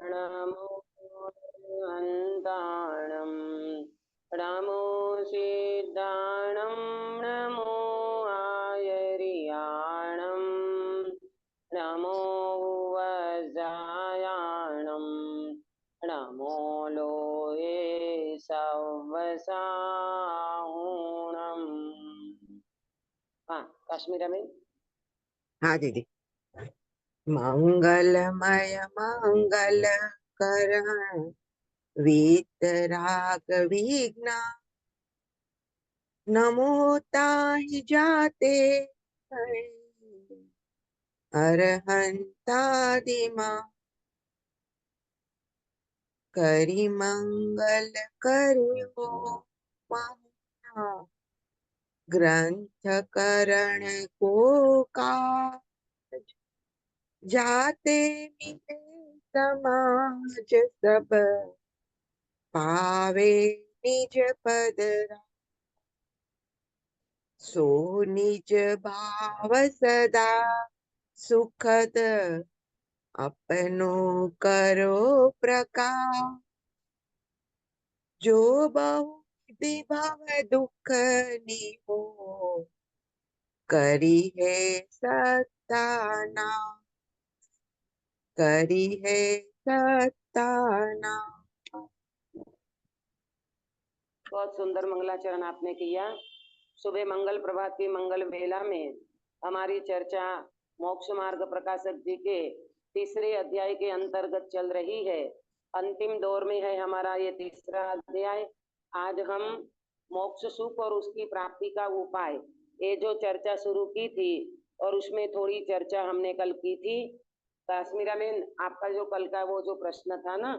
नमो अन्ताणम् नमो सिद्धाणं नमो आयर्याणं नमो वज्रायाणं नमो लोये सवसाहुणम्। हाँ, काश्मीर में। हाँ दीदी। मंगलमय मंगल करण वीतराग विघ्न नमो ताहि जाते अरहंतादिमा करि मंगल करियो महा ग्रंथ करण को काज जाते मिले समाज सब पावे निज पद सो निज भाव सदा सुखद अपनो करो प्रकाश जो बहु विभव दुख निहो करी है सताना करी है सताना। बहुत सुंदर मंगलाचरण आपने किया। सुबह मंगल प्रभात की मंगल वेला में हमारी चर्चा मोक्ष मार्ग प्रकाशक जी के तीसरे अध्याय के अंतर्गत चल रही है। अंतिम दौर में है हमारा ये तीसरा अध्याय। आज हम मोक्ष सुख और उसकी प्राप्ति का उपाय, ये जो चर्चा शुरू की थी और उसमें थोड़ी चर्चा हमने कल की थी। काश्मीरा में आपका जो कल का वो जो प्रश्न था ना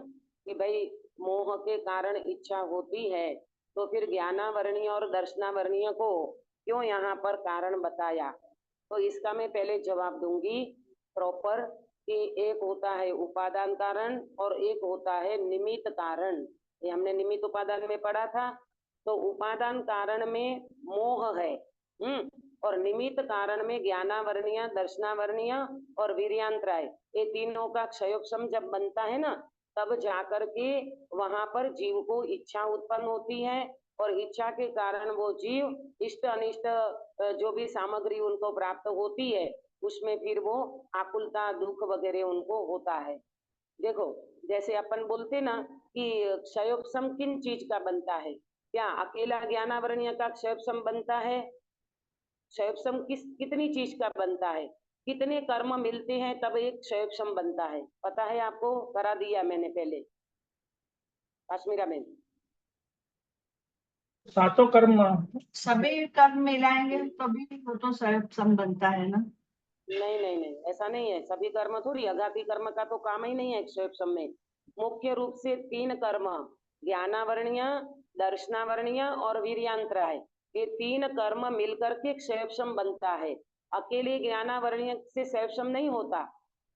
कि भाई मोह के कारण इच्छा होती है, तो फिर ज्ञानावरणीय और दर्शनावरणीय को क्यों यहाँ पर कारण बताया, तो इसका मैं पहले जवाब दूंगी प्रॉपर कि एक होता है उपादान कारण और एक होता है निमित्त कारण। ये हमने निमित्त उपादान में पढ़ा था। तो उपादान कारण में मोह है, और निमित्त कारण में ज्ञानावरणीय, दर्शनावरणीय और वीर्यांतराय, ये तीनों का क्षयोपम जब बनता है ना, तब जाकर के वहां पर जीव को इच्छा उत्पन्न होती है, और इच्छा के कारण वो जीव इष्ट अनिष्ट जो भी सामग्री उनको प्राप्त होती है, उसमें फिर वो आकुलता, दुख वगैरह उनको होता है। देखो, जैसे अपन बोलते ना कि क्षयोपम किन चीज का बनता है, क्या अकेला ज्ञानावरणीय का क्षयोपम बनता है? क्षयोपम कितनी चीज का बनता है, कितने कर्म मिलते हैं तब एक क्षयोपम बनता है, पता है आपको? करा दिया मैंने पहले काश्मीरा में। सातों कर्म, सभी कर्म मिलाएंगे तभी वो तो सम बनता है ना। नहीं नहीं नहीं, ऐसा नहीं है। सभी कर्म थोड़ी, अघाती कर्म का तो काम ही नहीं है क्षयोपम में। मुख्य रूप से तीन कर्म, ज्ञानावरणीय, दर्शनावरणीय और वीर्यांतराय, ये तीन कर्म मिलकर के क्षयोपम बनता है। अकेले ज्ञानावरणीय से क्षयोपम नहीं होता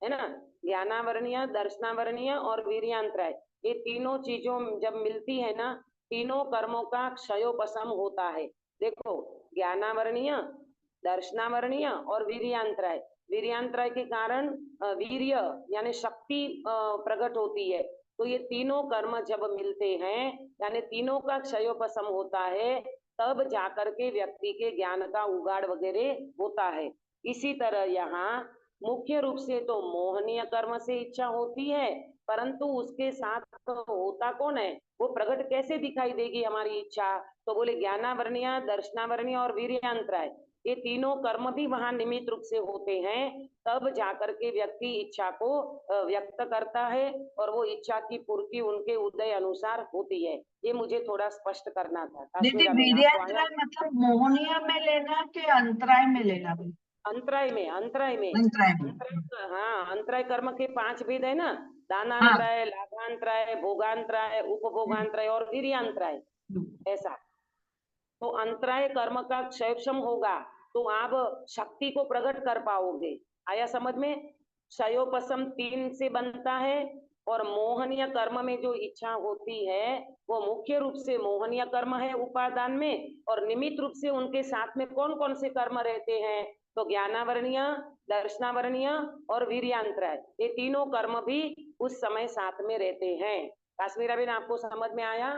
है ना। ज्ञानावरणीय, दर्शनावरणीय और वीर्यांतराय, ये तीनों चीजों जब मिलती है ना, तीनों कर्मों का क्षयोपम होता है। देखो, ज्ञानावरणीय, दर्शनावरणीय और वीर्यांतराय, वीर्यांतराय के कारण वीर्य यानी शक्ति प्रकट होती है। तो ये तीनों कर्म जब मिलते हैं यानी तीनों का क्षयोपम होता है, तब जाकर के व्यक्ति के ज्ञान का उगाड़ वगैरह होता है। इसी तरह यहाँ मुख्य रूप से तो मोहनीय कर्म से इच्छा होती है, परंतु उसके साथ तो होता कौन है, वो प्रकट कैसे दिखाई देगी हमारी इच्छा? तो बोले ज्ञानावरणीय, दर्शनावरणीय और वीर्यांतराय, ये तीनों कर्म भी वहां निमित्त रूप से होते हैं, तब जाकर के व्यक्ति इच्छा को व्यक्त करता है और वो इच्छा की पूर्ति उनके उदय अनुसार होती है। ये मुझे थोड़ा स्पष्ट करना था। दीदी, वीर्यांतराय मतलब मोहनीय में लेना कि अंतराय में लेना? अंतराय में, अंतराय में, अंतराय में। हाँ, अंतराय कर्म के 5 भेद है ना, दानांतराय, लाभांतराय, भोगांतराय, उपभोगांतराय और वीर्यांतराय, ऐसा। तो अंतराय कर्म का क्षयोपम होगा तो आप शक्ति को प्रकट कर पाओगे। आया समझ में? क्षयोपम 3 से बनता है, और मोहनीय कर्म में जो इच्छा होती है वो मुख्य रूप से मोहनीय कर्म है उपादान में, और निमित्त रूप से उनके साथ में कौन कौन से कर्म रहते हैं, तो ज्ञानावरणीय, दर्शनावरणीय और वीर्यांतराय, ये तीनों कर्म भी उस समय साथ में रहते हैं। काश्मीरा बेन, आपको समझ में आया?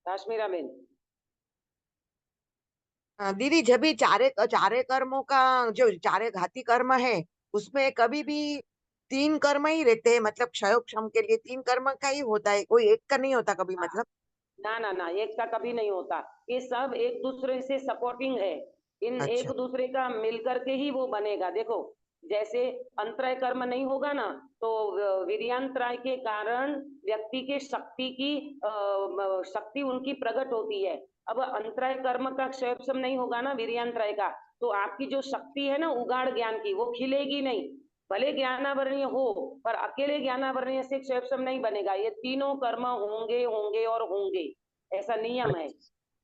काश्मीरा बेन, दीदी जब भी चारे कर्मों का जो चारे घाती कर्म है उसमें कभी भी 3 कर्म ही रहते हैं, मतलब क्षयोक्षम के लिए 3 कर्म का ही होता है, कोई एक का नहीं होता कभी, मतलब। ना ना ना, एक का कभी नहीं होता। ये सब एक दूसरे से सपोर्टिंग है। इन एक अच्छा। दूसरे का मिलकर के ही वो बनेगा। देखो, जैसे अंतराय कर्म नहीं होगा ना, तो वीर्यांतराय के कारण व्यक्ति के शक्ति की शक्ति उनकी प्रकट होती है। अब अंतराय कर्म का क्षयोक्षम नहीं होगा ना, वीर्यांतराय का, तो आपकी जो शक्ति है ना उगाड़ ज्ञान की, वो खिलेगी नहीं। भले ज्ञानावरणीय हो, पर अकेले ज्ञानावरणीय से क्षयोक्षम नहीं बनेगा। ये तीनों कर्म होंगे होंगे और होंगे, ऐसा नियम है।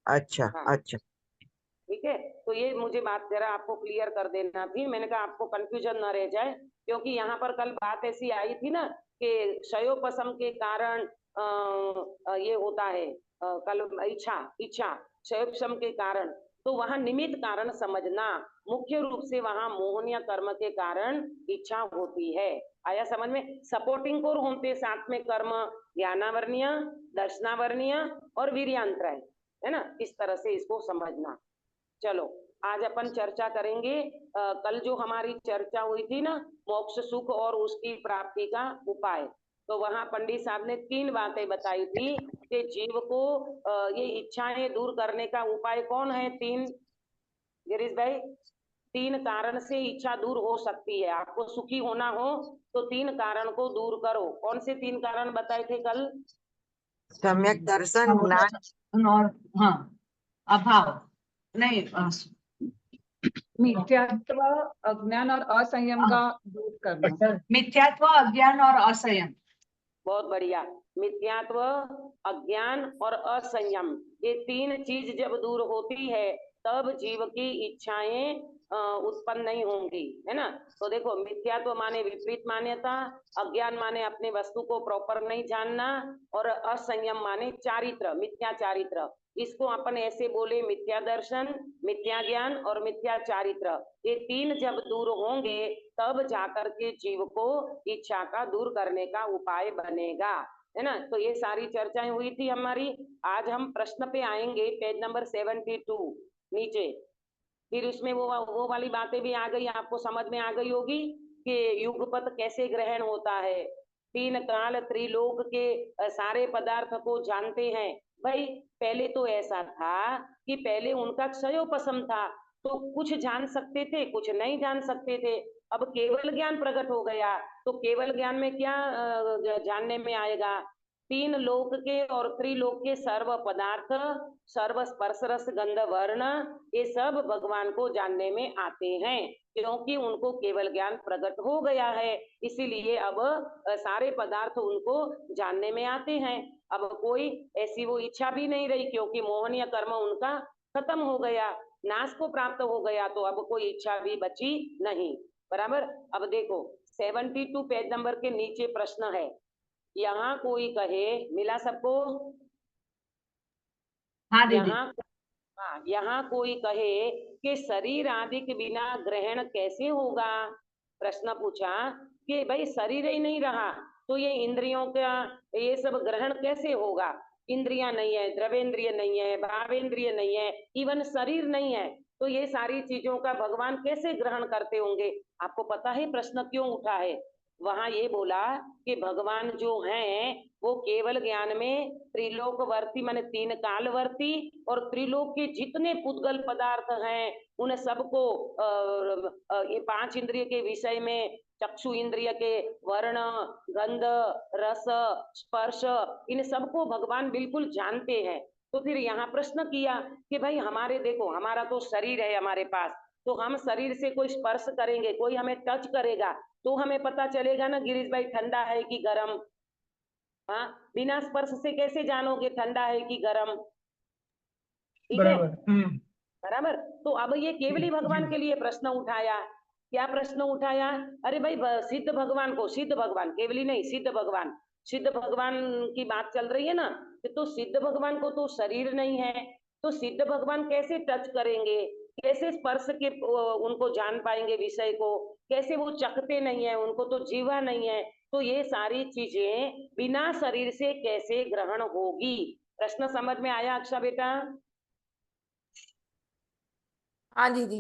अच्छा। हाँ, अच्छा। ठीक है। तो ये मुझे बात जरा आपको क्लियर कर देना थी, मैंने कहा आपको कंफ्यूजन ना रह जाए, क्योंकि यहाँ पर कल बात ऐसी आई थी ना कि क्षयोपशम के कारण ये होता है, कल इच्छा इच्छा क्षयोपशम के कारण, तो वहां निमित्त कारण समझना, मुख्य रूप से वहां मोहनीय कर्म के कारण इच्छा होती है। आया समझ में? सपोर्टिंग कोर होते साथ में कर्म, ज्ञानावरणीय, दर्शनावरणीय और वीर्यांतराय, है ना? इस तरह से इसको समझना। चलो, आज अपन चर्चा करेंगे। कल जो हमारी चर्चा हुई थी ना, मोक्ष सुख और उसकी प्राप्ति का उपाय, तो वहां पंडित साहब ने 3 बातें बताई थी कि जीव को ये इच्छाएं दूर करने का उपाय कौन है? 3, गिरीश भाई, 3 कारण से इच्छा दूर हो सकती है। आपको सुखी होना हो तो 3 कारण को दूर करो। कौन से 3 कारण बताए थे कल? सम्यक दर्शन, ज्ञान। और हाँ, अभाव नहीं, मिथ्यात्व, अज्ञान और असंयम का दूर करना। मिथ्यात्व, अज्ञान और असंयम। बहुत बढ़िया। मिथ्यात्व, अज्ञान और असंयम, ये 3 चीज जब दूर होती है तब जीव की इच्छाएं उत्पन्न नहीं होंगी, है ना? तो देखो, मिथ्यात्व माने विपरीत मान्यता, अज्ञान माने अपने वस्तु को प्रॉपर नहीं जानना, और असंयम माने चारित्र, मिथ्या चारित्र। इसको अपन ऐसे बोले, मिथ्या दर्शन, मिथ्या ज्ञान और मिथ्या चारित्र। ये 3 जब दूर होंगे तब जाकर के जीव को इच्छा का दूर करने का उपाय बनेगा, है ना? तो ये सारी चर्चाएं हुई थी हमारी। आज हम प्रश्न पे आएंगे, पेज नंबर 72 नीचे। फिर उसमें वो वाली बातें भी आ गई, आपको समझ में आ गई होगी कि युगपत कैसे ग्रहण होता है, 3 काल त्रिलोक के सारे पदार्थ को जानते हैं। भाई, पहले तो ऐसा था कि पहले उनका क्षयोपशम था, तो कुछ जान सकते थे, कुछ नहीं जान सकते थे। अब केवल ज्ञान प्रकट हो गया, तो केवल ज्ञान में क्या जानने में आएगा? 3 लोक के और त्रिलोक के सर्व पदार्थ, सर्व स्पर्श रस गंध वर्ण, ये सब भगवान को जानने में आते हैं, क्योंकि उनको केवल ज्ञान प्रकट हो गया है। इसीलिए अब सारे पदार्थ उनको जानने में आते हैं। अब कोई ऐसी वो इच्छा भी नहीं रही, क्योंकि मोहनीय कर्म उनका खत्म हो गया, नाश को प्राप्त हो गया, तो अब कोई इच्छा भी बची नहीं। बराबर। अब देखो, 72 पेज नंबर के नीचे प्रश्न है। यहाँ कोई कहे, मिला सबको? हाँ दीदी। यहाँ कोई कहे कि शरीर आदि के बिना ग्रहण कैसे होगा? प्रश्न पूछा कि भाई शरीर ही नहीं रहा तो ये इंद्रियों का ये सब ग्रहण कैसे होगा? इंद्रियां नहीं है, द्रवेंद्रिय नहीं है, भावेंद्रिय नहीं है, इवन शरीर नहीं है, तो ये सारी चीजों का भगवान कैसे ग्रहण करते होंगे? आपको पता है प्रश्न क्यों उठा है? वहां ये बोला कि भगवान जो हैं वो केवल ज्ञान में त्रिलोकवर्ती माने 3 कालवर्ती और त्रिलोक के जितने पुद्गल पदार्थ हैं उन सबको ये 5 इंद्रिय के विषय में, चक्षु इंद्रिय के वर्ण, गंध, रस, स्पर्श, इन सबको भगवान बिल्कुल जानते हैं। तो फिर यहाँ प्रश्न किया कि भाई हमारे, देखो हमारा तो शरीर है हमारे पास, तो हम शरीर से कोई स्पर्श करेंगे, कोई हमें टच करेगा, तो हमें पता चलेगा ना गिरीश भाई ठंडा है कि गर्म? हाँ, बिना स्पर्श से कैसे जानोगे ठंडा है कि गर्म? ठीक है, बराबर। तो अब ये केवली भगवान के लिए प्रश्न उठाया। क्या प्रश्न उठाया? अरे भाई, सिद्ध भगवान को, सिद्ध भगवान, केवली नहीं, सिद्ध भगवान, सिद्ध भगवान की बात चल रही है ना, तो सिद्ध भगवान को तो शरीर नहीं है, तो सिद्ध भगवान कैसे टच करेंगे, कैसे स्पर्श के उनको जान पाएंगे विषय को, कैसे वो चखते नहीं है, उनको तो जीवा नहीं है, तो ये सारी चीजें बिना शरीर से कैसे ग्रहण होगी। प्रश्न समझ में आया अक्षा बेटा? हाँ दीदी,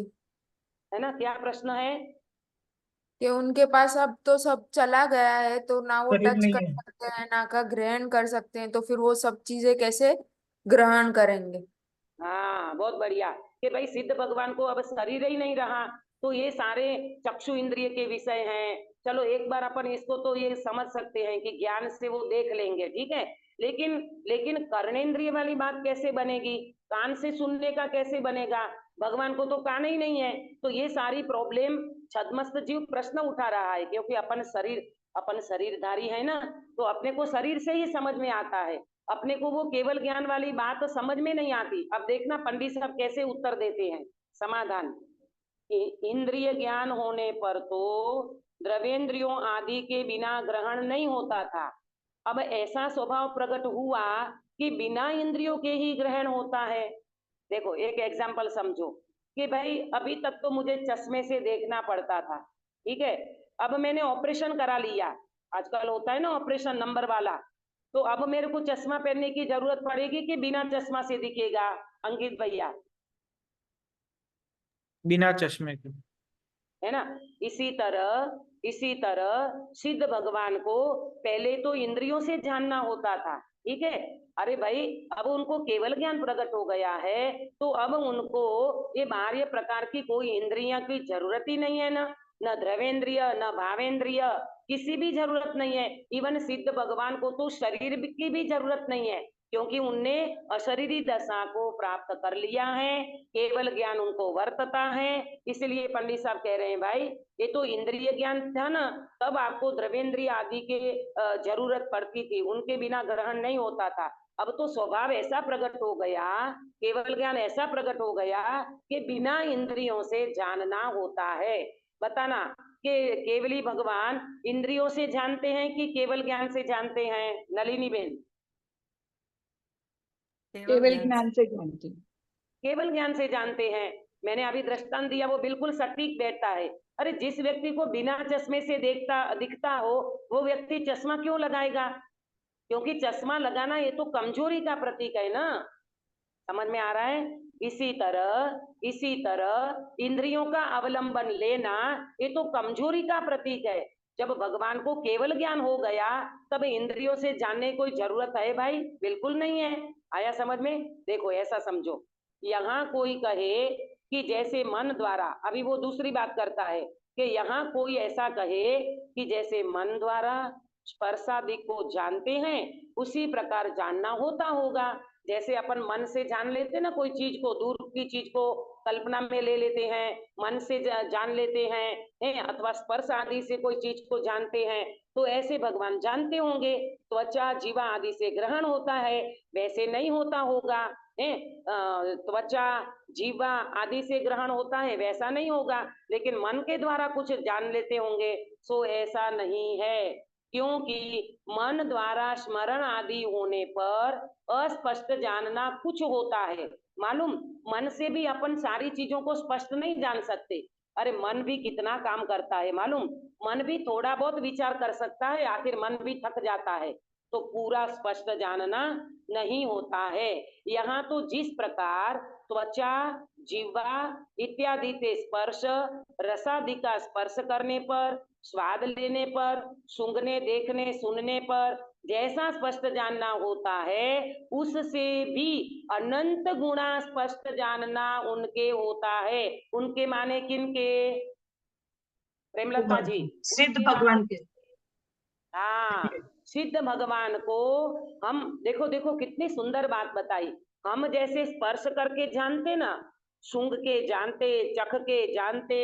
है ना, क्या प्रश्न है? कि उनके पास अब तो सब चला गया है, तो ना वो शरीर टच नहीं कर है। सकते हैं ना का ग्रहण कर सकते हैं, तो फिर वो सब चीजें कैसे ग्रहण करेंगे? हाँ, बहुत बढ़िया, कि भाई सिद्ध भगवान को अब शरीर ही नहीं रहा, तो ये सारे चक्षु इंद्रिय के विषय हैं। चलो एक बार अपन इसको तो ये समझ सकते हैं कि ज्ञान से वो देख लेंगे, ठीक है, लेकिन लेकिन कर्णेंद्रिय वाली बात कैसे बनेगी, कान से सुनने का कैसे बनेगा, भगवान को तो कान ही नहीं है। तो ये सारी प्रॉब्लम छद्मस्त जीव प्रश्न उठा रहा है, क्योंकि अपन शरीरधारी है ना, तो अपने को शरीर से ही समझ में आता है, अपने को वो केवल ज्ञान वाली बात समझ में नहीं आती। अब देखना पंडित साहब कैसे उत्तर देते हैं, समाधान। इंद्रिय ज्ञान होने पर तो द्रव्येंद्रियों आदि के बिना ग्रहण नहीं होता था, अब ऐसा स्वभाव प्रकट हुआ कि बिना इंद्रियों के ही ग्रहण होता है। देखो एक एग्जाम्पल समझो कि भाई अभी तक तो मुझे चश्मे से देखना पड़ता था, ठीक है, अब मैंने ऑपरेशन करा लिया, आजकल होता है ना ऑपरेशन नंबर वाला, तो अब मेरे को चश्मा पहनने की जरूरत पड़ेगी कि बिना चश्मा से दिखेगा अंकित भैया? बिना चश्मे के। है ना, इसी तरह सिद्ध भगवान को पहले तो इंद्रियों से जानना होता था, ठीक है, अरे भाई अब उनको केवल ज्ञान प्रकट हो गया है, तो अब उनको ये बाह्य प्रकार की कोई इंद्रियां की जरूरत ही नहीं है ना, न द्रवेंद्रिय न भावेंद्रिय, किसी भी जरूरत नहीं है। इवन सिद्ध भगवान को तो शरीर की भी जरूरत नहीं है, क्योंकि उनने अशरीरी दशा को प्राप्त कर लिया है, केवल ज्ञान उनको वर्तता है। इसलिए पंडित साहब कह रहे हैं भाई ये तो इंद्रिय ज्ञान था ना, तब आपको द्रव्येंद्रिय आदि के जरूरत पड़ती थी, उनके बिना ग्रहण नहीं होता था। अब तो स्वभाव ऐसा प्रकट हो गया, केवल ज्ञान ऐसा प्रकट हो गया कि बिना इंद्रियों से जानना होता है। बताना कि केवली भगवान इंद्रियों से जानते हैं कि केवल ज्ञान से जानते हैं, नलिनी बेन? केवल ज्ञान से जानती हूँ। केवल ज्ञान से जानते हैं। मैंने अभी दृष्टांत दिया वो बिल्कुल सटीक बैठता है। अरे जिस व्यक्ति को बिना चश्मे से दिखता हो, वो व्यक्ति चश्मा क्यों लगाएगा? क्योंकि चश्मा लगाना ये तो कमजोरी का प्रतीक है ना, समझ में आ रहा है? इसी तरह इंद्रियों का अवलंबन लेना ये तो कमजोरी का प्रतीक है। जब भगवान को केवल ज्ञान हो गया, तब इंद्रियों से जानने की कोई जरूरत है भाई? बिल्कुल नहीं है। आया समझ में? देखो ऐसा समझो, यहाँ कोई कहे कि जैसे मन द्वारा, अभी वो दूसरी बात करता है कि यहाँ कोई ऐसा कहे कि जैसे मन द्वारा स्पर्शादि को जानते हैं, उसी प्रकार जानना होता होगा। जैसे अपन मन से जान लेते ना कोई चीज को, दूर की चीज को कल्पना में ले लेते हैं, मन से जान लेते हैं, अथवा स्पर्श आदि से कोई चीज को जानते हैं, तो ऐसे भगवान जानते होंगे। त्वचा जीवा आदि से ग्रहण होता है, वैसे नहीं होता होगा। त्वचा जीवा आदि से ग्रहण होता है, वैसा नहीं होगा, लेकिन मन के द्वारा कुछ जान लेते होंगे। सो ऐसा नहीं है, क्योंकि मन द्वारा स्मरण आदि होने पर अस्पष्ट जानना कुछ होता है। मालूम, मन से भी अपन सारी चीजों को स्पष्ट नहीं जान सकते। अरे मन भी कितना काम करता है मालूम, मन भी थोड़ा बहुत विचार कर सकता है, आखिर मन भी थक जाता है, तो पूरा स्पष्ट जानना नहीं होता है। यहाँ तो जिस प्रकार त्वचा जीवा इत्यादि से स्पर्श, रसादि का स्पर्श करने पर, स्वाद लेने पर, सूंघने देखने सुनने पर जैसा स्पष्ट जानना होता है, उससे भी अनंत गुणा स्पष्ट जानना उनके होता है। उनके माने किनके? प्रेमलता जी, सिद्ध भगवान के। हाँ, सिद्ध भगवान को हम देखो देखो कितनी सुंदर बात बताई। हम जैसे स्पर्श करके जानते ना, सूंघ के जानते, चख के जानते,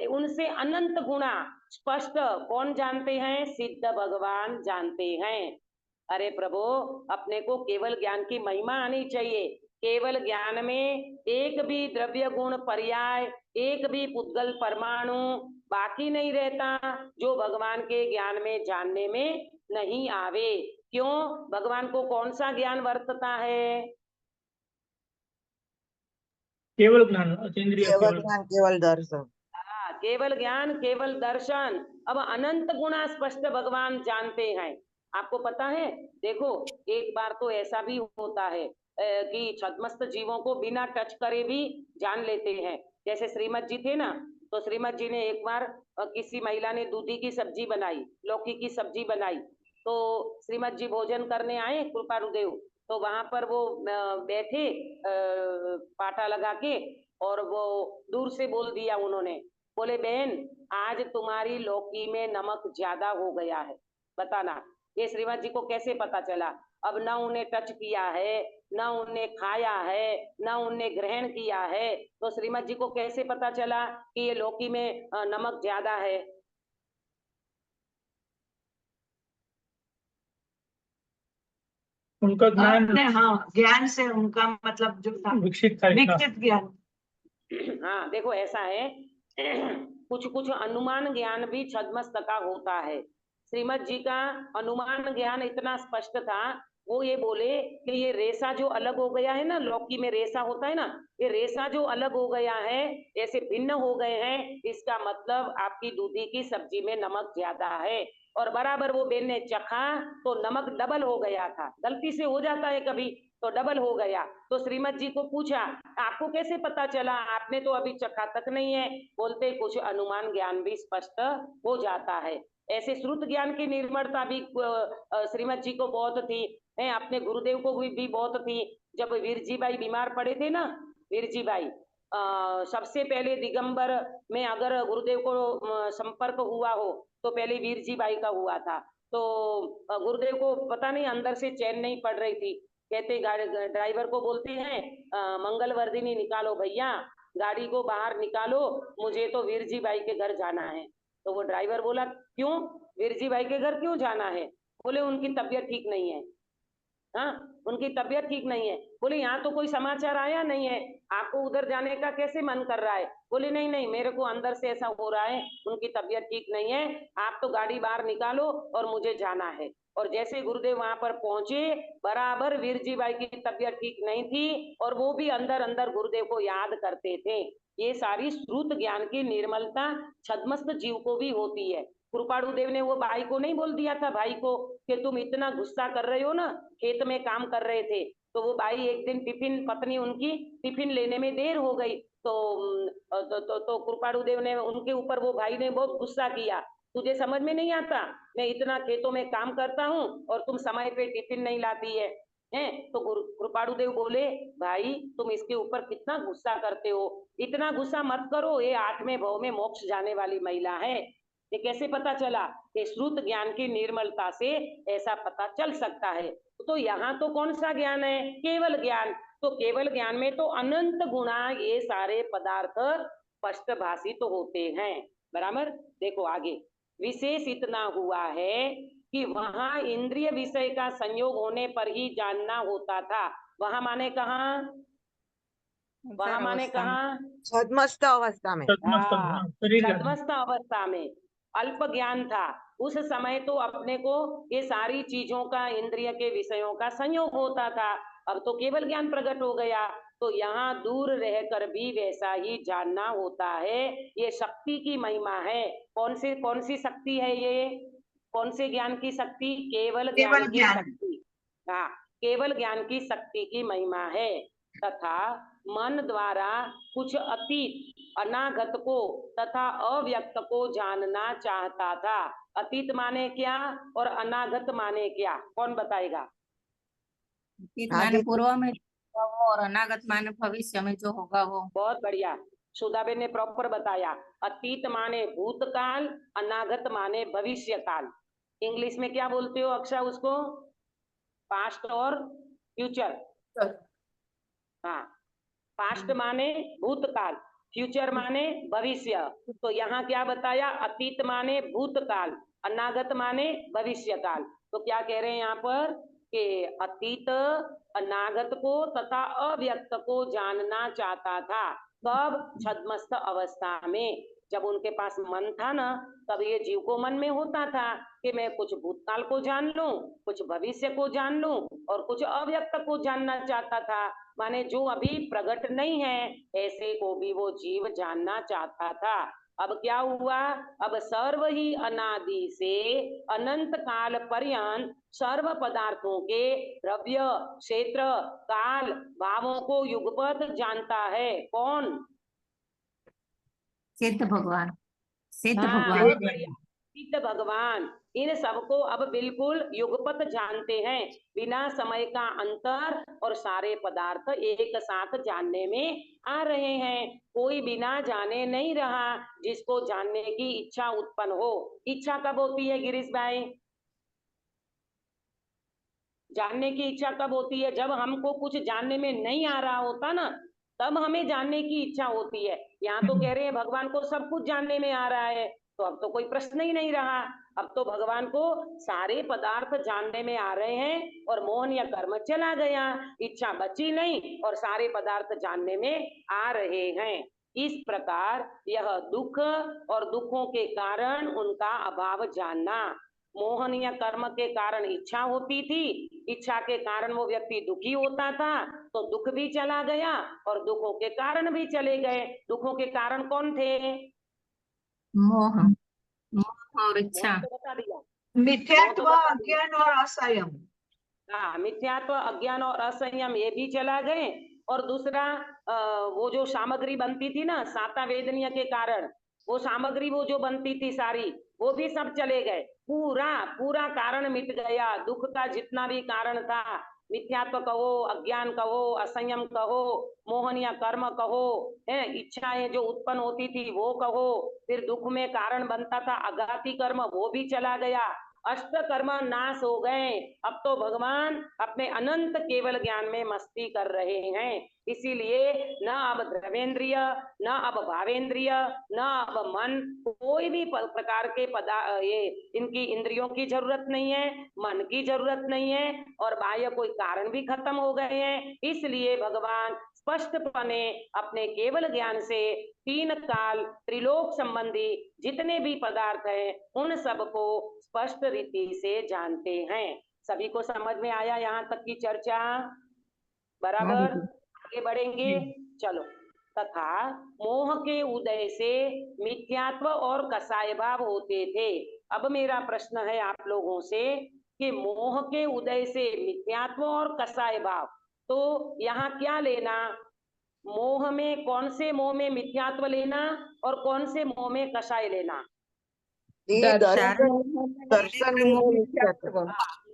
उनसे अनंत गुणा स्पष्ट कौन जानते हैं? सिद्ध भगवान जानते हैं। अरे प्रभु, अपने को केवल ज्ञान की महिमा आनी चाहिए। केवल ज्ञान में एक भी द्रव्य गुण पर्याय, एक भी पुद्गल परमाणु बाकी नहीं रहता जो भगवान के ज्ञान में जानने में नहीं आवे। क्यों? भगवान को कौन सा ज्ञान वर्तता है? केवल ज्ञान, अतीन्द्रिय केवल केवल ज्ञान केवल दर्शन। हाँ, केवल ज्ञान केवल दर्शन। अब अनंत गुणा स्पष्ट भगवान जानते हैं। आपको पता है, देखो एक बार तो ऐसा भी होता है कि छद्मस्त जीवों को बिना टच करे भी जान लेते हैं। जैसे श्रीमद जी थे ना, तो श्रीमद जी ने एक बार किसी महिला ने दूधी की सब्जी बनाई, लौकी की सब्जी बनाई, तो श्रीमद जी भोजन करने आए कृपारुदेव, तो वहां पर वो बैठे पाटा लगा के, और वो दूर से बोल दिया उन्होंने, बोले बहन आज तुम्हारी लौकी में नमक ज्यादा हो गया है। बताना ये श्रीमद जी को कैसे पता चला? अब ना उन्हें टच किया है, ना उन्हें खाया है, ना उन्हें ग्रहण किया है, तो श्रीमद जी को कैसे पता चला कि ये लौकी में नमक ज्यादा है? उनका ज्ञान अपने हाँ ज्ञान से उनका मतलब जो था विकसित था इतना। विकसित ज्ञान। हाँ देखो ऐसा है कुछ कुछ अनुमान ज्ञान भी छद्मस्त का होता है। श्रीमद जी का अनुमान ज्ञान इतना स्पष्ट था, वो ये बोले कि ये रेशा जो अलग हो गया है ना, लौकी में रेशा होता है ना, ये रेशा जो अलग हो गया है, ऐसे भिन्न हो गए हैं, इसका मतलब आपकी दूधी की सब्जी में नमक ज्यादा है। और बराबर वो बेन ने चखा तो नमक डबल हो गया था। गलती से हो जाता है कभी, तो डबल हो गया। तो श्रीमद जी को पूछा आपको कैसे पता चला, आपने तो अभी चखा तक नहीं है। बोलते कुछ अनुमान ज्ञान भी स्पष्ट हो जाता है। ऐसे श्रुत ज्ञान की निर्मलता भी श्रीमद जी को बहुत थी, है अपने गुरुदेव को भी बहुत थी। जब वीरजी बाई बीमार पड़े थे ना, वीरजी बाई सबसे पहले दिगंबर में अगर गुरुदेव को संपर्क हुआ हो तो पहले वीरजी बाई का हुआ था। तो गुरुदेव को पता नहीं अंदर से चैन नहीं पड़ रही थी, कहते ड्राइवर को बोलते हैं मंगल वर्दिनी निकालो भैया, गाड़ी को बाहर निकालो, मुझे तो वीरजी बाई के घर जाना है। तो वो ड्राइवर बोला क्यों, वीरजी बाई के घर क्यों जाना है? बोले उनकी तबीयत ठीक नहीं है। हाँ, उनकी तबीयत ठीक नहीं है। बोले यहाँ तो कोई समाचार आया नहीं है, आपको उधर जाने का कैसे मन कर रहा है? बोले नहीं नहीं, मेरे को अंदर से ऐसा हो रहा है, उनकी तबीयत ठीक नहीं है, आप तो गाड़ी बाहर निकालो और मुझे जाना है। और जैसे गुरुदेव वहां पर पहुंचे, बराबर वीरजी बाई की तबीयत ठीक नहीं थी, और वो भी अंदर अंदर गुरुदेव को याद करते थे। ये सारी श्रुत ज्ञान की निर्मलता छद्मस्त जीव को भी होती है। कृपाणु देव ने वो भाई को नहीं बोल दिया था, भाई को, कि तुम इतना गुस्सा कर रहे हो ना, खेत में काम कर रहे थे, तो वो भाई एक दिन टिफिन, पत्नी उनकी टिफिन लेने में देर हो गई, तो कृपाणु देव ने उनके ऊपर, वो भाई ने बहुत गुस्सा किया, तुझे समझ में नहीं आता, मैं इतना खेतों में काम करता हूँ और तुम समय पे टिफिन नहीं लाती है। तो कृपाणु देव बोले भाई तुम इसके ऊपर कितना गुस्सा करते हो, इतना गुस्सा मत करो, ये 8वें भव में मोक्ष जाने वाली महिला है। ये कैसे पता चला? कि श्रुत ज्ञान की निर्मलता से ऐसा पता चल सकता है। तो यहाँ तो कौन सा ज्ञान है? केवल ज्ञान। तो केवल ज्ञान में तो अनंत गुणा ये सारे पदार्थ स्पष्टभाषी तो होते हैं। बराबर। देखो आगे विशेष इतना हुआ है कि वहां इंद्रिय विषय का संयोग होने पर ही जानना होता था। वहां माने कहाँ? वहां माने कहाँ? छद्मस्त अवस्था में। छद्मस्त, हाँ, हाँ, शरीर ज्ञान। छद्मस्त अवस्था में अल्प ज्ञान था। उस समय तो अपने को ये सारी चीजों का, इंद्रिय के विषयों का संयोग होता था। अब तो केवल ज्ञान प्रकट हो गया, तो यहाँ दूर रहकर भी वैसा ही जानना होता है। ये शक्ति की महिमा है। कौन सी शक्ति है ये? कौन से ज्ञान की शक्ति? केवल ज्ञान केवल की ज्ञान। शक्ति। हाँ, केवल ज्ञान की शक्ति की महिमा है। तथा मन द्वारा कुछ अतीत, अनागत को तथा अव्यक्त को जानना चाहता था। अतीत माने क्या और अनागत माने क्या? कौन बताएगा? अतीत माने आगे पूर्व में जो होगा वो, और अनागत माने भविष्य में जो होगा वो। बहुत बढ़िया, सुधाबेन ने प्रॉपर बताया। अतीत माने भूतकाल, अनागत माने भविष्य काल। इंग्लिश में क्या बोलते हो अक्षा उसको? पास्ट और फ्यूचर। हाँ, पास्ट माने भूतकाल, फ्यूचर माने भविष्य। तो यहाँ क्या बताया? अतीत माने भूतकाल, अनागत माने भविष्य काल। तो क्या कह रहे हैं यहाँ पर? कि अतीत अनागत को तथा अव्यक्त को जानना चाहता था। कब? छद्मस्त अवस्था में, जब उनके पास मन था ना, तब ये जीव को मन में होता था कि मैं कुछ भूतकाल को जान लूं, कुछ भविष्य को जान लूं और कुछ अव्यक्त को जानना चाहता था। माने जो अभी प्रकट नहीं है ऐसे को भी वो जीव जानना चाहता था। अब क्या हुआ? अब सर्व ही अनादि से अनंत काल पर्यंत सर्व पदार्थों के द्रव्य, क्षेत्र, काल, भावों को युगपत जानता है। कौन? सिद्ध भगवान, सिद्ध हाँ, भगवान। बहुत बढ़िया, सिद्ध भगवान इन सबको अब बिल्कुल युगपत जानते हैं, बिना समय का अंतर, और सारे पदार्थ एक साथ जानने में आ रहे हैं। कोई बिना जाने नहीं रहा जिसको जानने की इच्छा उत्पन्न हो। इच्छा कब होती है गिरीश भाई? जानने की इच्छा कब होती है? जब हमको कुछ जानने में नहीं आ रहा होता ना, तब हमें जानने की इच्छा होती है। यहाँ तो कह रहे हैं भगवान को सब कुछ जानने में आ रहा है, तो अब तो कोई प्रश्न ही नहीं रहा। अब तो भगवान को सारे पदार्थ जानने में आ रहे हैं और मोहन या कर्म चला गया, इच्छा बची नहीं और सारे पदार्थ जानने में आ रहे हैं। इस प्रकार यह दुख और दुखों के कारण उनका अभाव जानना। मोहन या कर्म के कारण इच्छा होती थी, इच्छा के कारण वो व्यक्ति दुखी होता था, तो दुख भी चला गया और दुखों के कारण भी चले गए। दुखों के कारण कौन थे? मोह, मोह और इच्छा। मोह तो बता दिया, मिथ्यात्व, बता दिया। अज्ञान और असंयम। हाँ, मिथ्यात्व, अज्ञान और असंयम ये भी चला गए। और दूसरा वो जो सामग्री बनती थी ना साता वेदनीय के कारण, वो सामग्री वो जो बनती थी सारी, वो भी सब चले गए। पूरा पूरा कारण मिट गया। दुख का जितना भी कारण था, मिथ्यात्व कहो, अज्ञान कहो, असंयम कहो, मोहन या कर्म कहो, है इच्छाएं जो उत्पन्न होती थी वो कहो, फिर दुख में कारण बनता था अघाती कर्म, वो भी चला गया। अष्ट कर्म नाश हो गए। अब तो भगवान अपने अनंत केवल ज्ञान में मस्ती कर रहे हैं। इसीलिए न अब द्रवेंद्रिय, न अब भावेंद्रिय, न अब मन, कोई भी प्रकार के ये इनकी इंद्रियों की जरूरत नहीं है, मन की जरूरत नहीं है और बाह्य कोई कारण भी खत्म हो गए हैं। इसलिए भगवान स्पष्टपने अपने केवल ज्ञान से तीन काल त्रिलोक संबंधी जितने भी पदार्थ हैं उन सबको स्पष्ट रीति से जानते हैं। सभी को समझ में आया यहाँ तक की चर्चा? बराबर, आगे बढ़ेंगे। चलो। तथा मोह के उदय से मिथ्यात्व और कसाय भाव होते थे। अब मेरा प्रश्न है आप लोगों से कि मोह के उदय से मिथ्यात्व और कसाय भाव, तो यहाँ क्या लेना? मोह में कौन से मोह में मिथ्यात्व लेना और कौन से मोह में कसाय लेना? ये दर्शन दर्शन मोह में मिथ्यात्व।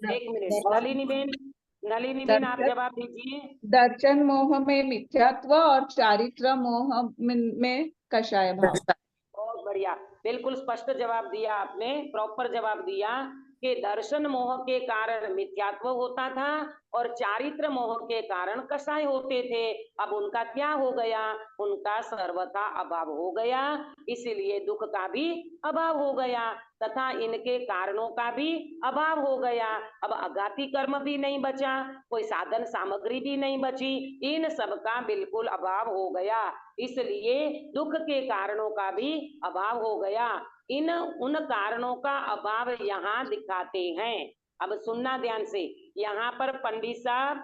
एक मिनट, नलिनी बेन आप दर्शन जवाब दीजिए। दर्शन मोह में मिथ्यात्व और चारित्र मोह में कषाय भाव। बहुत बढ़िया, बिल्कुल स्पष्ट जवाब दिया आपने, प्रॉपर जवाब दिया कि दर्शन मोह के कारण मिथ्यात्व होता था और चारित्र मोह के कारण कसाय होते थे। अब उनका क्या हो गया? उनका सर्वथा अभाव हो गया, इसीलिए दुख का भी अभाव हो गया तथा इनके कारणों का भी अभाव हो गया। अब अघाती कर्म भी नहीं बचा, कोई साधन सामग्री भी नहीं बची, इन सब का बिल्कुल अभाव हो गया, इसलिए दुख के कारणों का भी अभाव हो गया। इन उन कारणों का अभाव यहाँ दिखाते हैं। अब सुनना ध्यान से, यहाँ पर पंडित साहब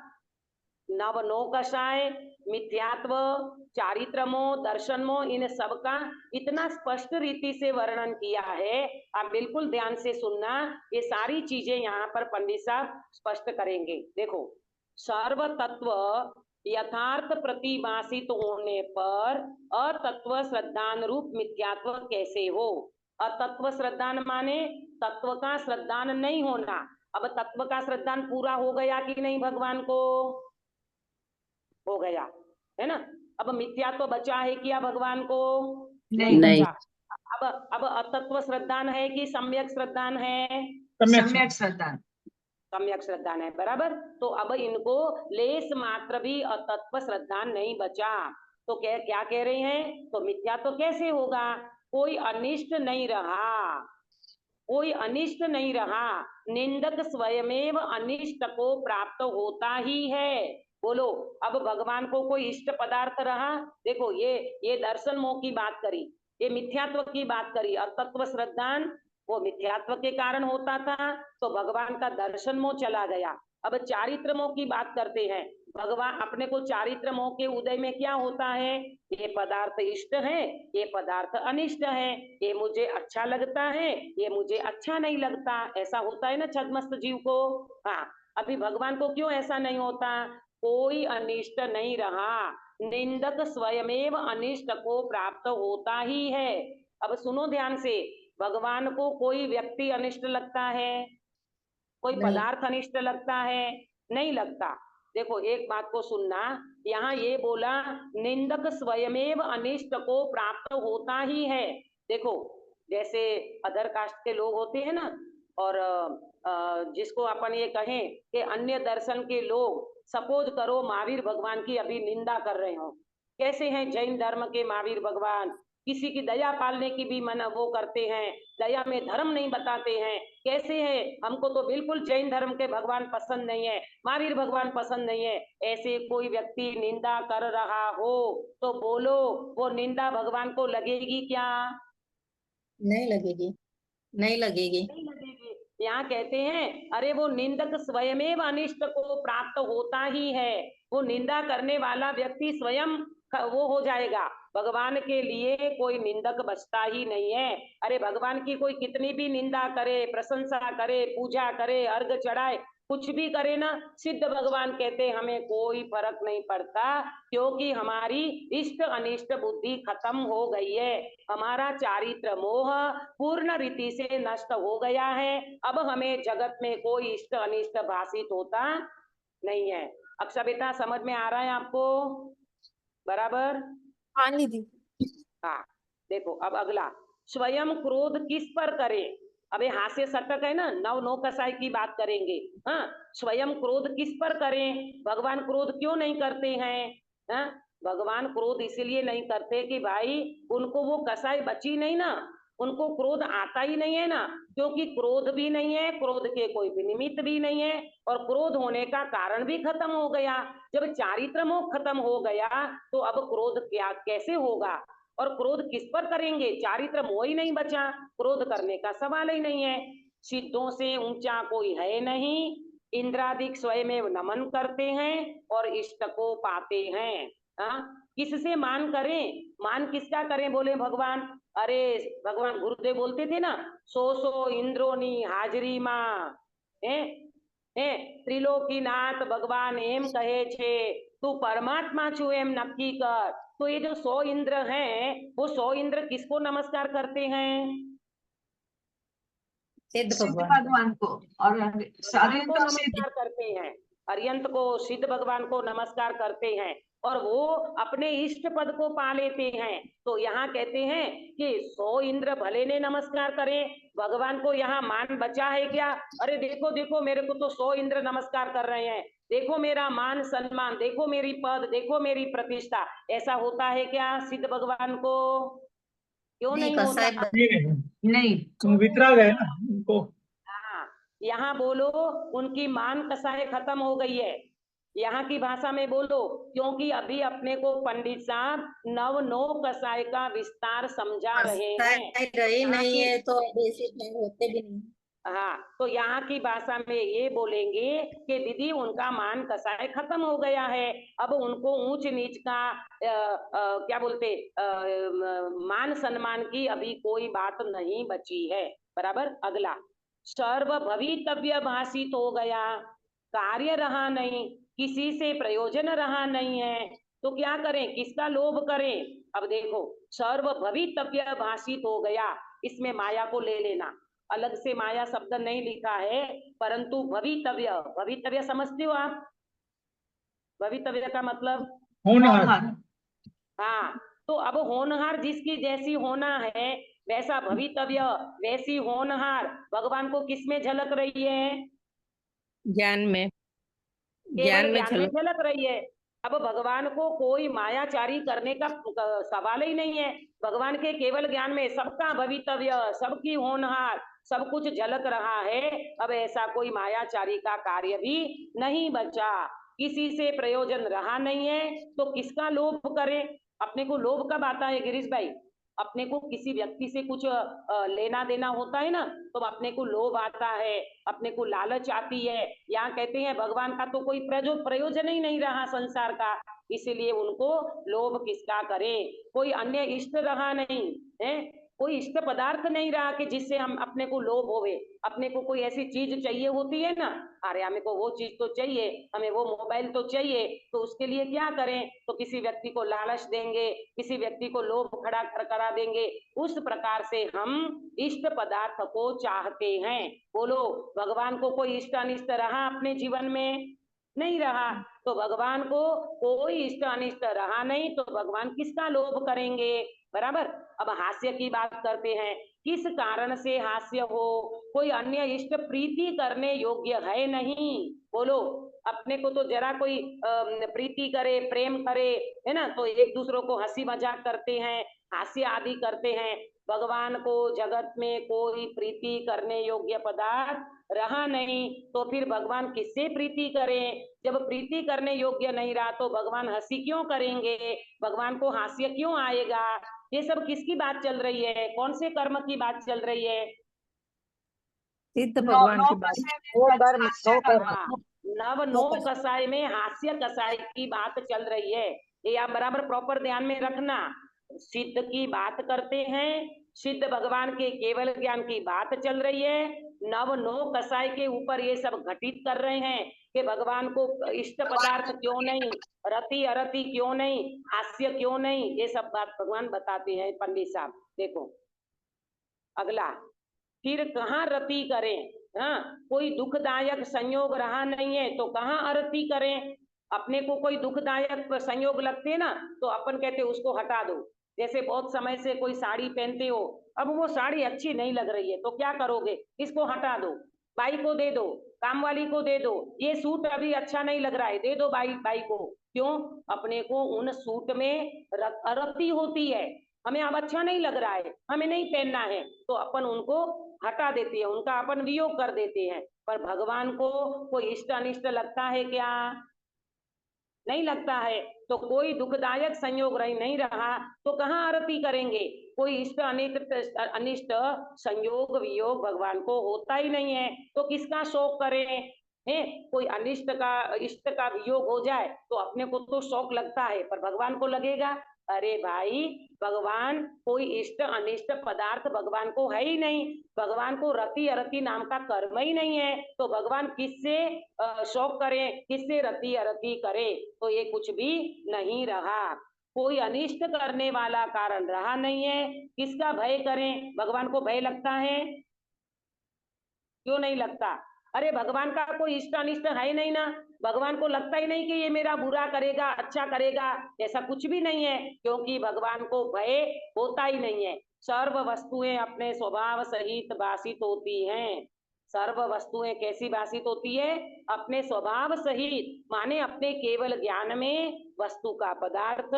नव नो कषाय, मिथ्यात्व, चारित्र मोह, दर्शन मोह, इन सब का इतना स्पष्ट रीति से वर्णन किया है। आप बिल्कुल ध्यान से सुनना, ये सारी चीजें यहाँ पर पंडित साहब स्पष्ट करेंगे। देखो, सर्व तत्व यथार्थ प्रतिभाषित होने पर अतत्व श्रद्धान रूप मिथ्यात्व कैसे हो? अतत्व श्रद्धान माने तत्व का श्रद्धान नहीं होना। अब तत्व का श्रद्धान पूरा हो गया कि नहीं भगवान को? हो गया, है ना? अब मिथ्यात्व बचा है क्या भगवान को? नहीं नहीं। बचा। अब अतत्व श्रद्धान है कि सम्यक श्रद्धान है? सम्यक श्रद्धा। सम्यक श्रद्धान है, बराबर। तो अब इनको लेस मात्र भी अतत्व श्रद्धान नहीं बचा। तो क्या कह रहे हैं? तो मिथ्या तो कैसे होगा? कोई अनिष्ट नहीं रहा, कोई अनिष्ट नहीं रहा, निंदक स्वयमेव अनिष्ट को प्राप्त होता ही है। बोलो, अब भगवान को कोई इष्ट पदार्थ रहा? देखो, ये दर्शन मोह की बात करी, ये मिथ्यात्व की बात करी, और तत्व श्रद्धान वो मिथ्यात्व के कारण होता था, तो भगवान का दर्शन मोह चला गया। अब चारित्र मोह की बात करते हैं। भगवान अपने को चारित्र मोह के उदय में क्या होता है? ये पदार्थ इष्ट है, ये पदार्थ अनिष्ट है, ये मुझे अच्छा लगता है, ये मुझे अच्छा नहीं लगता, ऐसा होता है ना छद्मस्त जीव को। हाँ, अभी भगवान को क्यों ऐसा नहीं होता? कोई अनिष्ट नहीं रहा, निंदक स्वयमेव अनिष्ट को प्राप्त होता ही है। अब सुनो ध्यान से, भगवान को कोई व्यक्ति अनिष्ट लगता है? कोई नहीं। पदार्थ अनिष्ट लगता है? नहीं लगता। देखो, एक बात को सुनना, यहाँ ये बोला निंदक स्वयमेव अनिष्ट को प्राप्त होता ही है। देखो, जैसे अदर कास्ट के लोग होते हैं ना, और जिसको अपन ये कहें कि अन्य दर्शन के लोग, सपोज करो महावीर भगवान की अभी निंदा कर रहे हो। कैसे हैं जैन धर्म के महावीर भगवान? किसी की दया पालने की भी मन वो करते हैं, दया में धर्म नहीं बताते हैं। कैसे है? हमको तो बिल्कुल जैन धर्म के भगवान पसंद नहीं है, महावीर भगवान पसंद नहीं है। ऐसे कोई व्यक्ति निंदा कर रहा हो तो बोलो, वो निंदा भगवान को लगेगी क्या? नहीं लगेगी, नहीं लगेगी। नहीं लगेगी। यहाँ कहते हैं, अरे वो निंदक स्वयमेव अनिष्ट को प्राप्त होता ही है। वो निंदा करने वाला व्यक्ति स्वयं वो हो जाएगा। भगवान के लिए कोई निंदक बचता ही नहीं है। अरे भगवान की कोई कितनी भी निंदा करे, प्रशंसा करे, पूजा करे, अर्घ चढ़ाए, कुछ भी करे ना, सिद्ध भगवान कहते हमें कोई फर्क नहीं पड़ता, क्योंकि हमारी इष्ट अनिष्ट बुद्धि खत्म हो गई है। हमारा चारित्र मोह पूर्ण रीति से नष्ट हो गया है। अब हमें जगत में कोई इष्ट अनिष्ट भाषित होता नहीं है। अक्षा बेटा, समझ में आ रहा है आपको? बराबर? हाँ निधि। हाँ, देखो अब अगला, स्वयं क्रोध किस पर करें? अबे हास्य सटक है ना, नव नो कसाई की बात करेंगे। हाँ, स्वयं क्रोध किस पर करें? भगवान क्रोध क्यों नहीं करते हैं? हाँ, भगवान क्रोध इसीलिए नहीं करते कि भाई उनको वो कसाई बची नहीं ना, उनको क्रोध आता ही नहीं है ना, क्योंकि क्रोध भी नहीं है, क्रोध के कोई निमित्त भी नहीं है, और क्रोध होने का कारण भी खत्म हो गया। जब चारित्र मोह खत्म हो गया तो अब क्रोध क्या कैसे होगा? और क्रोध किस पर करेंगे? चारित्र मोह ही नहीं बचा, क्रोध करने का सवाल ही नहीं है। सिद्धों से ऊंचा कोई है नहीं, इंद्रादिक स्वयं नमन करते हैं और इष्ट को पाते हैं। किससे मान करें? मान किसका करें बोले भगवान? अरे भगवान गुरुदेव बोलते थे ना, सो इंद्रोनी हाजरी माँ त्रिलोकीनाथ भगवान एम कहे छे, तू परमात्मा छू एम नक्की कर। तो ये जो 100 इंद्र हैं, वो 100 इंद्र किसको नमस्कार करते हैं? सिद्ध सिद्ध भगवान को। भगवान को, और सारे भगवान को तो सिद्ध। नमस्कार करते हैं, अर्यंत को, सिद्ध भगवान को नमस्कार करते हैं, और वो अपने इष्ट पद को पा लेते हैं। तो यहाँ कहते हैं कि 100 इंद्र भले ने नमस्कार करें, भगवान को यहाँ मान बचा है क्या? अरे देखो देखो, मेरे को तो 100 इंद्र नमस्कार कर रहे हैं, देखो मेरा मान सम्मान, देखो मेरी पद, देखो मेरी प्रतिष्ठा। ऐसा होता है क्या सिद्ध भगवान को? क्यों नहीं, नहीं होता? कसाई नहीं, तुम वितराग है ना उनको। हाँ, यहाँ बोलो उनकी मान कसाई खत्म हो गई है। यहाँ की भाषा में बोलो, क्योंकि अभी अपने को पंडित साहब नव नो कसाई का विस्तार समझा रहे हैं। कसाई रही यहाँ नहीं की है तो बेसिक नहीं होते भी नहीं। हाँ, तो यहाँ की भाषा में ये बोलेंगे कि दीदी उनका मान कसाई खत्म हो गया है, अब उनको ऊंच नीच का क्या बोलते मान सम्मान की अभी कोई बात नहीं बची है। बराबर? अगला, सर्व भवितव्य भाषित हो गया, कार्य रहा नहीं, किसी से प्रयोजन रहा नहीं है, तो क्या करें? किसका लोभ करें? अब देखो, सर्व भवितव्य भाषित हो गया, इसमें माया को ले लेना, अलग से माया शब्द नहीं लिखा है, परंतु भवितव्य, भवितव्य समझते हो आप? भवितव्य का मतलब होनहार। हाँ, तो अब होनहार जिसकी जैसी होना है, वैसा भवितव्य, वैसी होनहार भगवान को किसमें झलक रही है? ज्ञान में, केवल ज्ञान में ज्ञान में झलक। झलक रही है। अब भगवान को कोई मायाचारी करने का सवाल ही नहीं है। भगवान के केवल ज्ञान में सबका भवितव्य, सबकी होनहार, सब कुछ झलक रहा है। अब ऐसा कोई मायाचारी का कार्य भी नहीं बचा, किसी से प्रयोजन रहा नहीं है, तो किसका लोभ करें। अपने को लोभ कब आता है गिरीश भाई? अपने को किसी व्यक्ति से कुछ लेना देना होता है ना, तो अपने को लोभ आता है, अपने को लालच आती है। यहाँ कहते हैं भगवान का तो कोई प्रयोजन ही नहीं रहा संसार का, इसीलिए उनको लोभ किसका करें। कोई अन्य इष्ट रहा नहीं है, कोई इष्ट पदार्थ नहीं रहा कि जिससे हम अपने को लोभ होवे। अपने को कोई ऐसी चीज चाहिए होती है ना, अरे हमें को वो चीज तो चाहिए, हमें वो मोबाइल तो चाहिए, तो उसके लिए क्या करें? तो किसी व्यक्ति को लालच देंगे, किसी व्यक्ति को लोभ खड़ा करा देंगे। उस प्रकार से हम इष्ट पदार्थ को चाहते हैं। बोलो, भगवान को कोई इष्ट अनिष्ट रहा अपने जीवन में? नहीं रहा। तो भगवान को कोई इष्ट अनिष्ट रहा नहीं, तो भगवान किसका लोभ करेंगे? बराबर। अब हास्य की बात करते हैं, किस कारण से हास्य हो? कोई अन्य इष्ट प्रीति करने योग्य है नहीं। बोलो, अपने को तो जरा कोई प्रीति करे, प्रेम करे, है ना, तो एक दूसरों को हंसी मजाक करते हैं, हास्य आदि करते हैं। भगवान को जगत में कोई प्रीति करने योग्य पदार्थ रहा नहीं, तो फिर भगवान किससे प्रीति करें? जब प्रीति करने योग्य नहीं रहा, तो भगवान हंसी क्यों करेंगे? भगवान को हास्य क्यों आएगा? ये सब किसकी बात चल रही है? कौन से कर्म की बात चल रही है? सिद्ध नौ भगवान नौ की बात। कसाय वो में कर्म हास्य वो कर्म करना। हाँ, नव नो कसाय में हास्य कसाय की बात चल रही है। ये आप बराबर प्रॉपर ध्यान में रखना। सिद्ध की बात करते हैं, सिद्ध भगवान के केवल ज्ञान की बात चल रही है। नव नो कसाय के ऊपर ये सब घटित कर रहे हैं कि भगवान को इष्ट पदार्थ क्यों नहीं, रति अरति क्यों नहीं, हास्य क्यों नहीं, ये सब बात भगवान बताते हैं। पंडित साहब देखो अगला, फिर कहाँ रति करें? हाँ, कोई दुखदायक संयोग रहा नहीं है, तो कहाँ अरति करें? अपने को कोई दुखदायक संयोग लगते ना, तो अपन कहते उसको हटा दो। जैसे बहुत समय से कोई साड़ी पहनते हो, अब वो साड़ी अच्छी नहीं लग रही है, तो क्या करोगे? इसको हटा दो, बाई को दे दो, काम वाली को दे दो। ये सूट अभी अच्छा नहीं लग रहा है, दे दो बाई बाई को। क्यों? अपने को उन सूट में अरति होती है, हमें अब अच्छा नहीं लग रहा है, हमें नहीं पहनना है, तो अपन उनको हटा देते हैं, उनका अपन वियोग कर देते हैं। पर भगवान को कोई इष्ट अनिष्ट लगता है क्या? नहीं लगता है। तो कोई दुखदायक संयोग नहीं रहा, तो कहाँ आरती करेंगे? कोई इष्ट अनिष्ट संयोग वियोग भगवान को होता ही नहीं है, तो किसका शोक करें? है, कोई अनिष्ट का इष्ट का वियोग हो जाए तो अपने को तो शौक लगता है, पर भगवान को लगेगा? अरे भाई, भगवान कोई इष्ट अनिष्ट पदार्थ भगवान को है ही नहीं। भगवान को रति अरति नाम का कर्म ही नहीं है, तो भगवान किससे शौक करें, किससे रति अरति करे? तो ये कुछ भी नहीं रहा, कोई अनिष्ट करने वाला कारण रहा नहीं है। किसका भय करें? भगवान को भय लगता है? क्यों नहीं लगता? अरे भगवान का कोई इष्ट अनिष्ट है ही नहीं ना, भगवान को लगता ही नहीं कि ये मेरा बुरा करेगा, अच्छा करेगा, ऐसा कुछ भी नहीं है, क्योंकि भगवान को भय होता ही नहीं है। सर्व वस्तुएं अपने स्वभाव सहित भाषित होती हैं। सर्व वस्तुएं कैसी भाषित होती है? अपने स्वभाव सहित, माने अपने केवल ज्ञान में वस्तु का पदार्थ,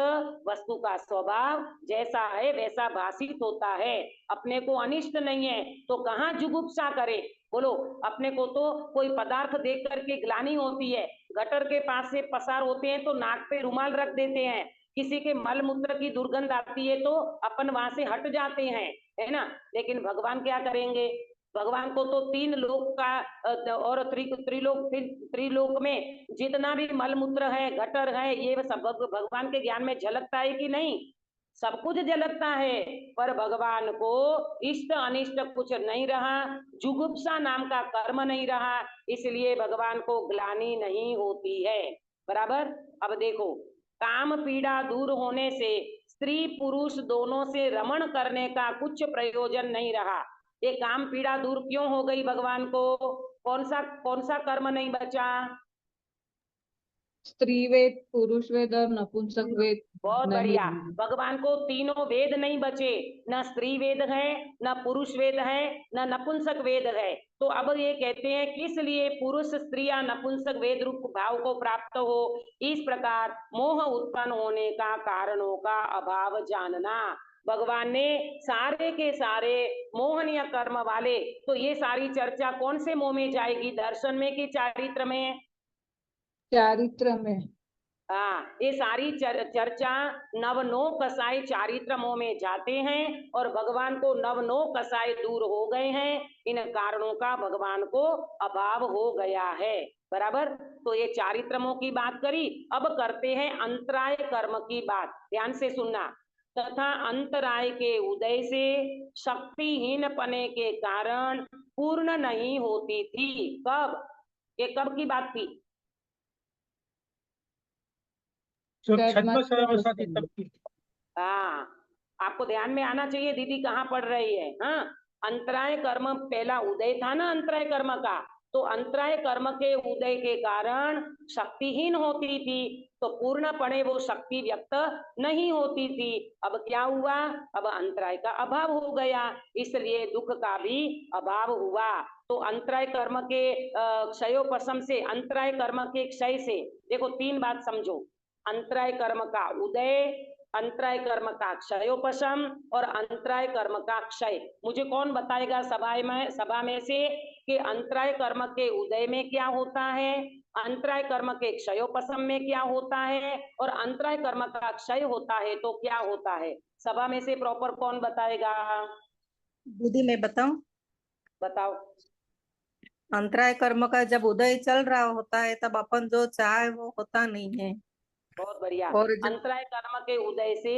वस्तु का स्वभाव जैसा है वैसा भाषित होता है। अपने को अनिष्ट नहीं है, तो कहाँ जुगुप्सा करे? बोलो, अपने को तो कोई पदार्थ देख करके ग्लानि होती है, गटर के पास से पसार होते हैं तो नाक पे रुमाल रख देते हैं, किसी के मल मूत्र की दुर्गंध आती है तो अपन वहां से हट जाते हैं, है ना। लेकिन भगवान क्या करेंगे? भगवान को तो तीन लोक का और त्रिलोक में जितना भी मल मूत्र है, गटर है, ये सब भगवान के ज्ञान में झलकता है कि नहीं? सब कुछ झलकता है, पर भगवान को इष्ट अनिष्ट कुछ नहीं रहा, जुगुप्सा नाम का कर्म नहीं रहा, इसलिए भगवान को ग्लानि नहीं होती है। बराबर। अब देखो, काम पीड़ा दूर होने से स्त्री पुरुष दोनों से रमण करने का कुछ प्रयोजन नहीं रहा। ये काम पीड़ा दूर क्यों हो गई भगवान को? कौन सा कर्म नहीं बचा? स्त्री वेद, पुरुष वेद और नपुंसक वेद बहुत नहीं बढ़िया। है। भगवान को तीनों वेद नहीं बचे, न स्त्री वेद है, न पुरुष वेद है, न नपुंसक वेद है। तो अब ये कहते हैं किस लिए पुरुष स्त्री या नपुंसक वेद रूप भाव को प्राप्त हो। इस प्रकार मोह उत्पन्न होने का कारणों का अभाव जानना। भगवान ने सारे के सारे मोहनीय कर्म वाले, तो ये सारी चर्चा कौन से मोह में जाएगी, दर्शन में कि चारित्र में? चारित्र में। हाँ, ये सारी चर्चा नवनो कसाई चारित्र मोह में जाते हैं और भगवान को नवनो कसाई दूर हो गए हैं। इन कारणों का भगवान को अभाव हो गया है। बराबर। तो ये चारित्र मोह की बात करी। अब करते हैं अंतराय कर्म की बात, ध्यान से सुनना। तथा अंतराय के उदय से शक्तिहीन पने के कारण पूर्ण नहीं होती थी। कब? ये कब की बात थी? जो छद्म छद्म सर्वसाती तब की। हाँ, आपको ध्यान में आना चाहिए दीदी कहाँ पढ़ रही है। हाँ, अंतराय कर्म पहला उदय था ना अंतराय कर्म का, तो अंतराय कर्म के उदय के कारण शक्तिहीन होती थी, तो पूर्णपणे वो शक्ति व्यक्त नहीं होती थी। अब क्या हुआ? अब अंतराय का अभाव हो गया, इसलिए दुख का भी अभाव हुआ। तो अंतराय कर्म के क्षयोपशम से, अंतराय कर्म के क्षय से, देखो तीन बात समझो। अंतराय कर्म का उदय, अंतराय कर्म का क्षयोपशम और अंतराय कर्म का क्षय। मुझे कौन बताएगा सभा में से कि अंतराय कर्म के उदय में क्या होता है, अंतराय कर्म के क्षयोपशम में क्या होता है और अंतराय कर्म का क्षय होता है तो क्या होता है? सभा में से प्रॉपर कौन बताएगा? दीदी मैं बताऊं? बताओ। अंतराय कर्म का जब उदय चल रहा होता है तब अपन जो चाहे वो होता नहीं है। बहुत बढ़िया। और जब अंतराय कर्म के उदय से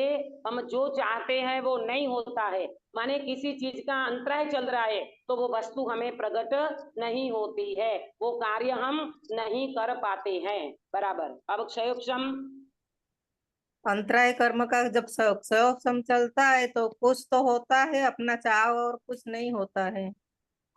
हम जो चाहते हैं वो नहीं होता है। माने किसी चीज का अंतराय चल रहा है तो वो वस्तु हमें प्रकट नहीं होती है, वो कार्य हम नहीं कर पाते हैं। बराबर। अब क्षयोपशम। अंतराय कर्म का जब क्षयोपशम चलता है तो कुछ तो होता है अपना चाह और कुछ नहीं होता है।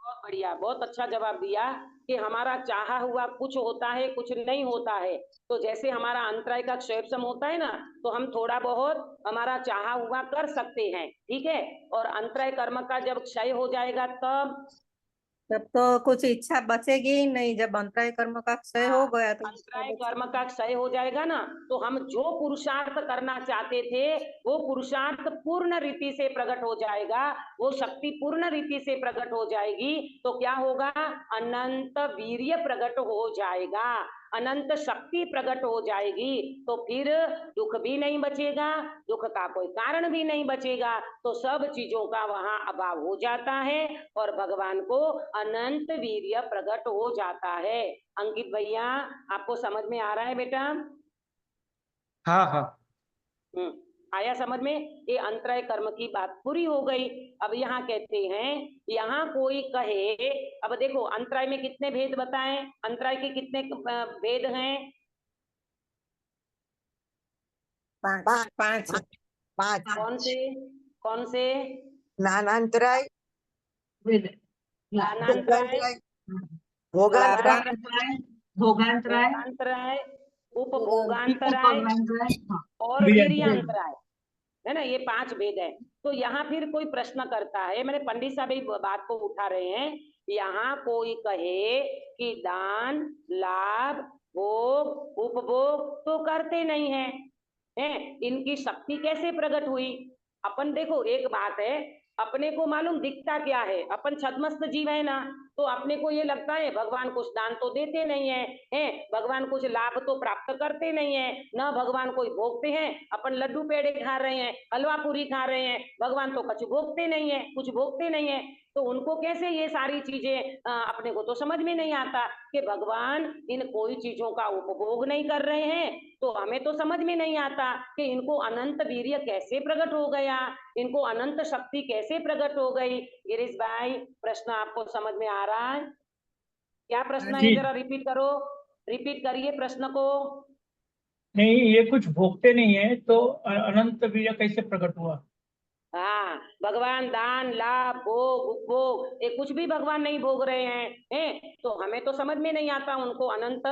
बहुत बढ़िया, बहुत अच्छा जवाब दिया कि हमारा चाहा हुआ कुछ होता है, कुछ नहीं होता है। तो जैसे हमारा अंतराय का क्षयोपशम होता है ना, तो हम थोड़ा बहुत हमारा चाहा हुआ कर सकते हैं, ठीक है। और अंतराय कर्म का जब क्षय हो जाएगा तब तो कुछ इच्छा बचेगी ही नहीं। जब अंतराय कर्म का क्षय हो हाँ, गया तो इच्छा अंतराय कर्म बचेगी। का क्षय हो जाएगा ना, तो हम जो पुरुषार्थ करना चाहते थे वो पुरुषार्थ पूर्ण रीति से प्रकट हो जाएगा, वो शक्ति पूर्ण रीति से प्रकट हो जाएगी। तो क्या होगा? अनंत वीर्य प्रकट हो जाएगा, अनंत शक्ति प्रकट हो जाएगी। तो फिर दुख भी नहीं बचेगा, दुख का कोई कारण भी नहीं बचेगा, तो सब चीजों का वहां अभाव हो जाता है और भगवान को अनंत वीर्य प्रकट हो जाता है। अंकित भैया, आपको समझ में आ रहा है बेटा? हाँ हाँ। आया समझ में? ये अंतराय कर्म की बात पूरी हो गई। अब यहाँ कहते हैं, यहाँ कोई कहे, अब देखो अंतराय में कितने भेद बताएं, अंतराय के कितने भेद हैं? पांच पांच पांच। कौन से? कौन से? ज्ञानांतराय, ज्ञानांतराय, योगांतराय, भोगांतराय, लाभांतराय, भोगांतराय, भोगांतराय, उपभोगांतराय उपभोगांतराय, हाँ, और वीर्यान्तराय। वीर्यांतराय, है ना, ये 5 भेद है। तो यहाँ फिर कोई प्रश्न करता है, मैंने पंडित साहब इस बात को उठा रहे हैं, यहाँ कोई कहे कि दान, लाभ, भोग, उपभोग तो करते नहीं है, हैं, इनकी शक्ति कैसे प्रकट हुई? अपन देखो एक बात है, अपने को मालूम दिखता क्या है, अपन छद्मस्त जीव है ना, तो अपने को ये लगता है भगवान कुछ दान तो देते नहीं है, हैं, भगवान कुछ लाभ तो प्राप्त करते नहीं है, न भगवान कोई भोगते हैं। अपन लड्डू पेड़े खा रहे हैं, हलवा पूरी खा रहे हैं, भगवान तो कुछ भोगते नहीं है, कुछ भोगते नहीं है। तो उनको कैसे ये सारी चीजें, अपने को तो समझ में नहीं आता कि भगवान इन कोई चीजों का उपभोग नहीं कर रहे हैं। तो हमें तो समझ में नहीं आता कि इनको अनंत वीर्य कैसे प्रकट हो गया, इनको अनंत शक्ति कैसे प्रकट हो गई। गिरीश भाई, प्रश्न आपको समझ में आ रहा है? क्या प्रश्न है, जी। जरा रिपीट करो, रिपीट करिए प्रश्न को। नहीं, ये कुछ भोगते नहीं है तो अनंत वीर्य कैसे प्रकट हुआ? हाँ, भगवान दान लाभ भोग उपभोग ये कुछ भी भगवान नहीं भोग रहे हैं तो हमें तो समझ में नहीं आता उनको अनंत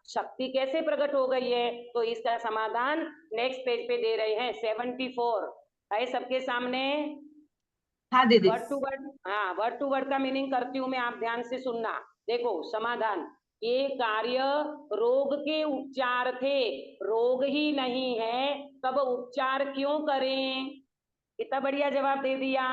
शक्ति कैसे प्रकट हो गई है। तो इसका समाधान नेक्स्ट पेज पे दे रहे हैं 74 है सबके सामने। हाँ दीदी। वर्ड टू वर्ड, हाँ वर्ड टू वर्ड का मीनिंग करती हूँ मैं, आप ध्यान से सुनना। देखो समाधान, ये कार्य रोग के उपचार थे, रोग ही नहीं है तब उपचार क्यों करें। कितना बढ़िया जवाब दे दिया।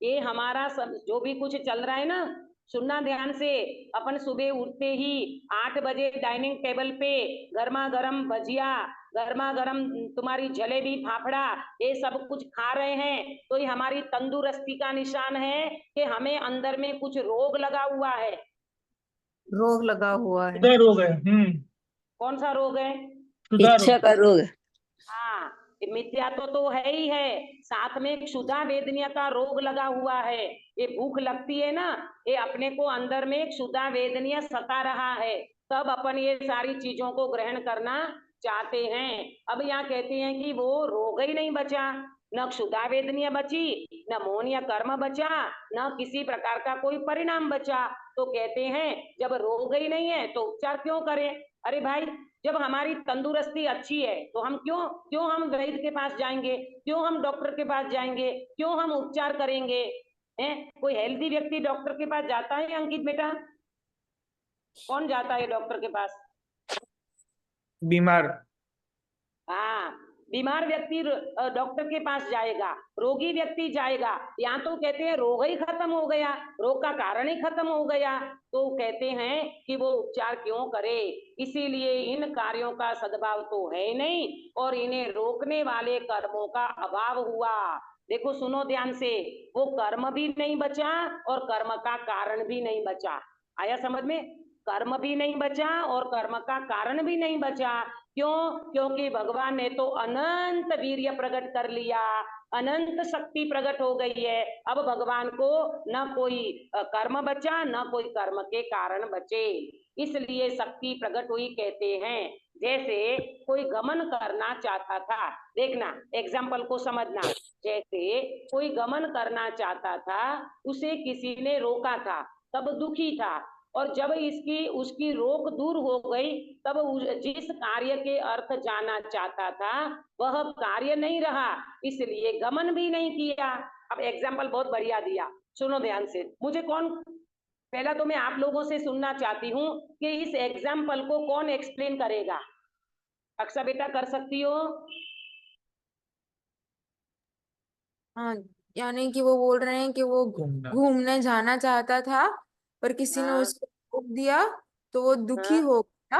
ये हमारा सब जो भी कुछ चल रहा है ना, सुनना ध्यान से। अपन सुबह उठते ही 8 बजे डाइनिंग टेबल पे गर्मा गर्म भजिया, गर्मा गर्म तुम्हारी जलेबी फाफड़ा ये सब कुछ खा रहे हैं तो ये हमारी तंदुरुस्ती का निशान है कि हमें अंदर में कुछ रोग लगा हुआ है। रोग लगा हुआ है। सुधार हो गए। कौन सा रोग है? सुधार हो का रोग। हाँ, ये मिथ्या तो है ही है, साथ में क्षुधा वेदना का रोग लगा हुआ है। ये भूख लगती है ना, ये अपने को अंदर में क्षुधा वेदना सता रहा है, तब अपन ये सारी चीजों को ग्रहण करना चाहते हैं। अब यहाँ कहते हैं कि वो रोग ही नहीं बचा, न क्षुधा वेदना बची, न मौन या कर्म बचा, न किसी प्रकार का कोई परिणाम बचा। तो कहते हैं जब रोग ही नहीं है तो उपचार क्यों करें। अरे भाई, जब हमारी तंदुरुस्ती अच्छी है तो हम क्यों हम वैद्य के पास जाएंगे, क्यों हम डॉक्टर के पास जाएंगे, क्यों हम उपचार करेंगे। हैं, कोई हेल्दी व्यक्ति डॉक्टर के पास जाता है अंकित बेटा? कौन जाता है डॉक्टर के पास? बीमार। हाँ, बीमार व्यक्ति डॉक्टर के पास जाएगा, रोगी व्यक्ति जाएगा। यहाँ तो कहते हैं रोग ही खत्म हो गया, रोग का कारण ही खत्म हो गया, तो कहते हैं कि वो उपचार क्यों करे। इसीलिए इन कार्यों का सद्भाव तो है ही नहीं और इन्हें रोकने वाले कर्मों का अभाव हुआ। देखो सुनो ध्यान से, वो कर्म भी नहीं बचा और कर्म का कारण भी नहीं बचा। आया समझ में? कर्म भी नहीं बचा और कर्म का कारण भी नहीं बचा। क्यों? क्योंकि भगवान ने तो अनंत वीर्य प्रकट कर लिया, अनंत शक्ति प्रकट हो गई है। अब भगवान को न कोई कर्म बचा, न कोई कर्म के कारण बचे, इसलिए शक्ति प्रकट हुई। कहते हैं जैसे कोई गमन करना चाहता था, देखना एग्जाम्पल को समझना। जैसे कोई गमन करना चाहता था, उसे किसी ने रोका था, तब दुखी था, और जब उसकी रोक दूर हो गई तब जिस कार्य के अर्थ जाना चाहता था वह कार्य नहीं रहा, इसलिए गमन भी नहीं किया। अब एग्जाम्पल बहुत बढ़िया दिया, सुनो ध्यान से। मुझे कौन, पहला तो मैं आप लोगों से सुनना चाहती हूँ कि इस एग्जाम्पल को कौन एक्सप्लेन करेगा। अक्सा बेटा कर सकती हो? हाँ, यानी कि वो बोल रहे हैं कि वो घूमना। घूमने जाना चाहता था पर किसी ने हाँ उसको रोक दिया तो वो दुखी हाँ हो गया।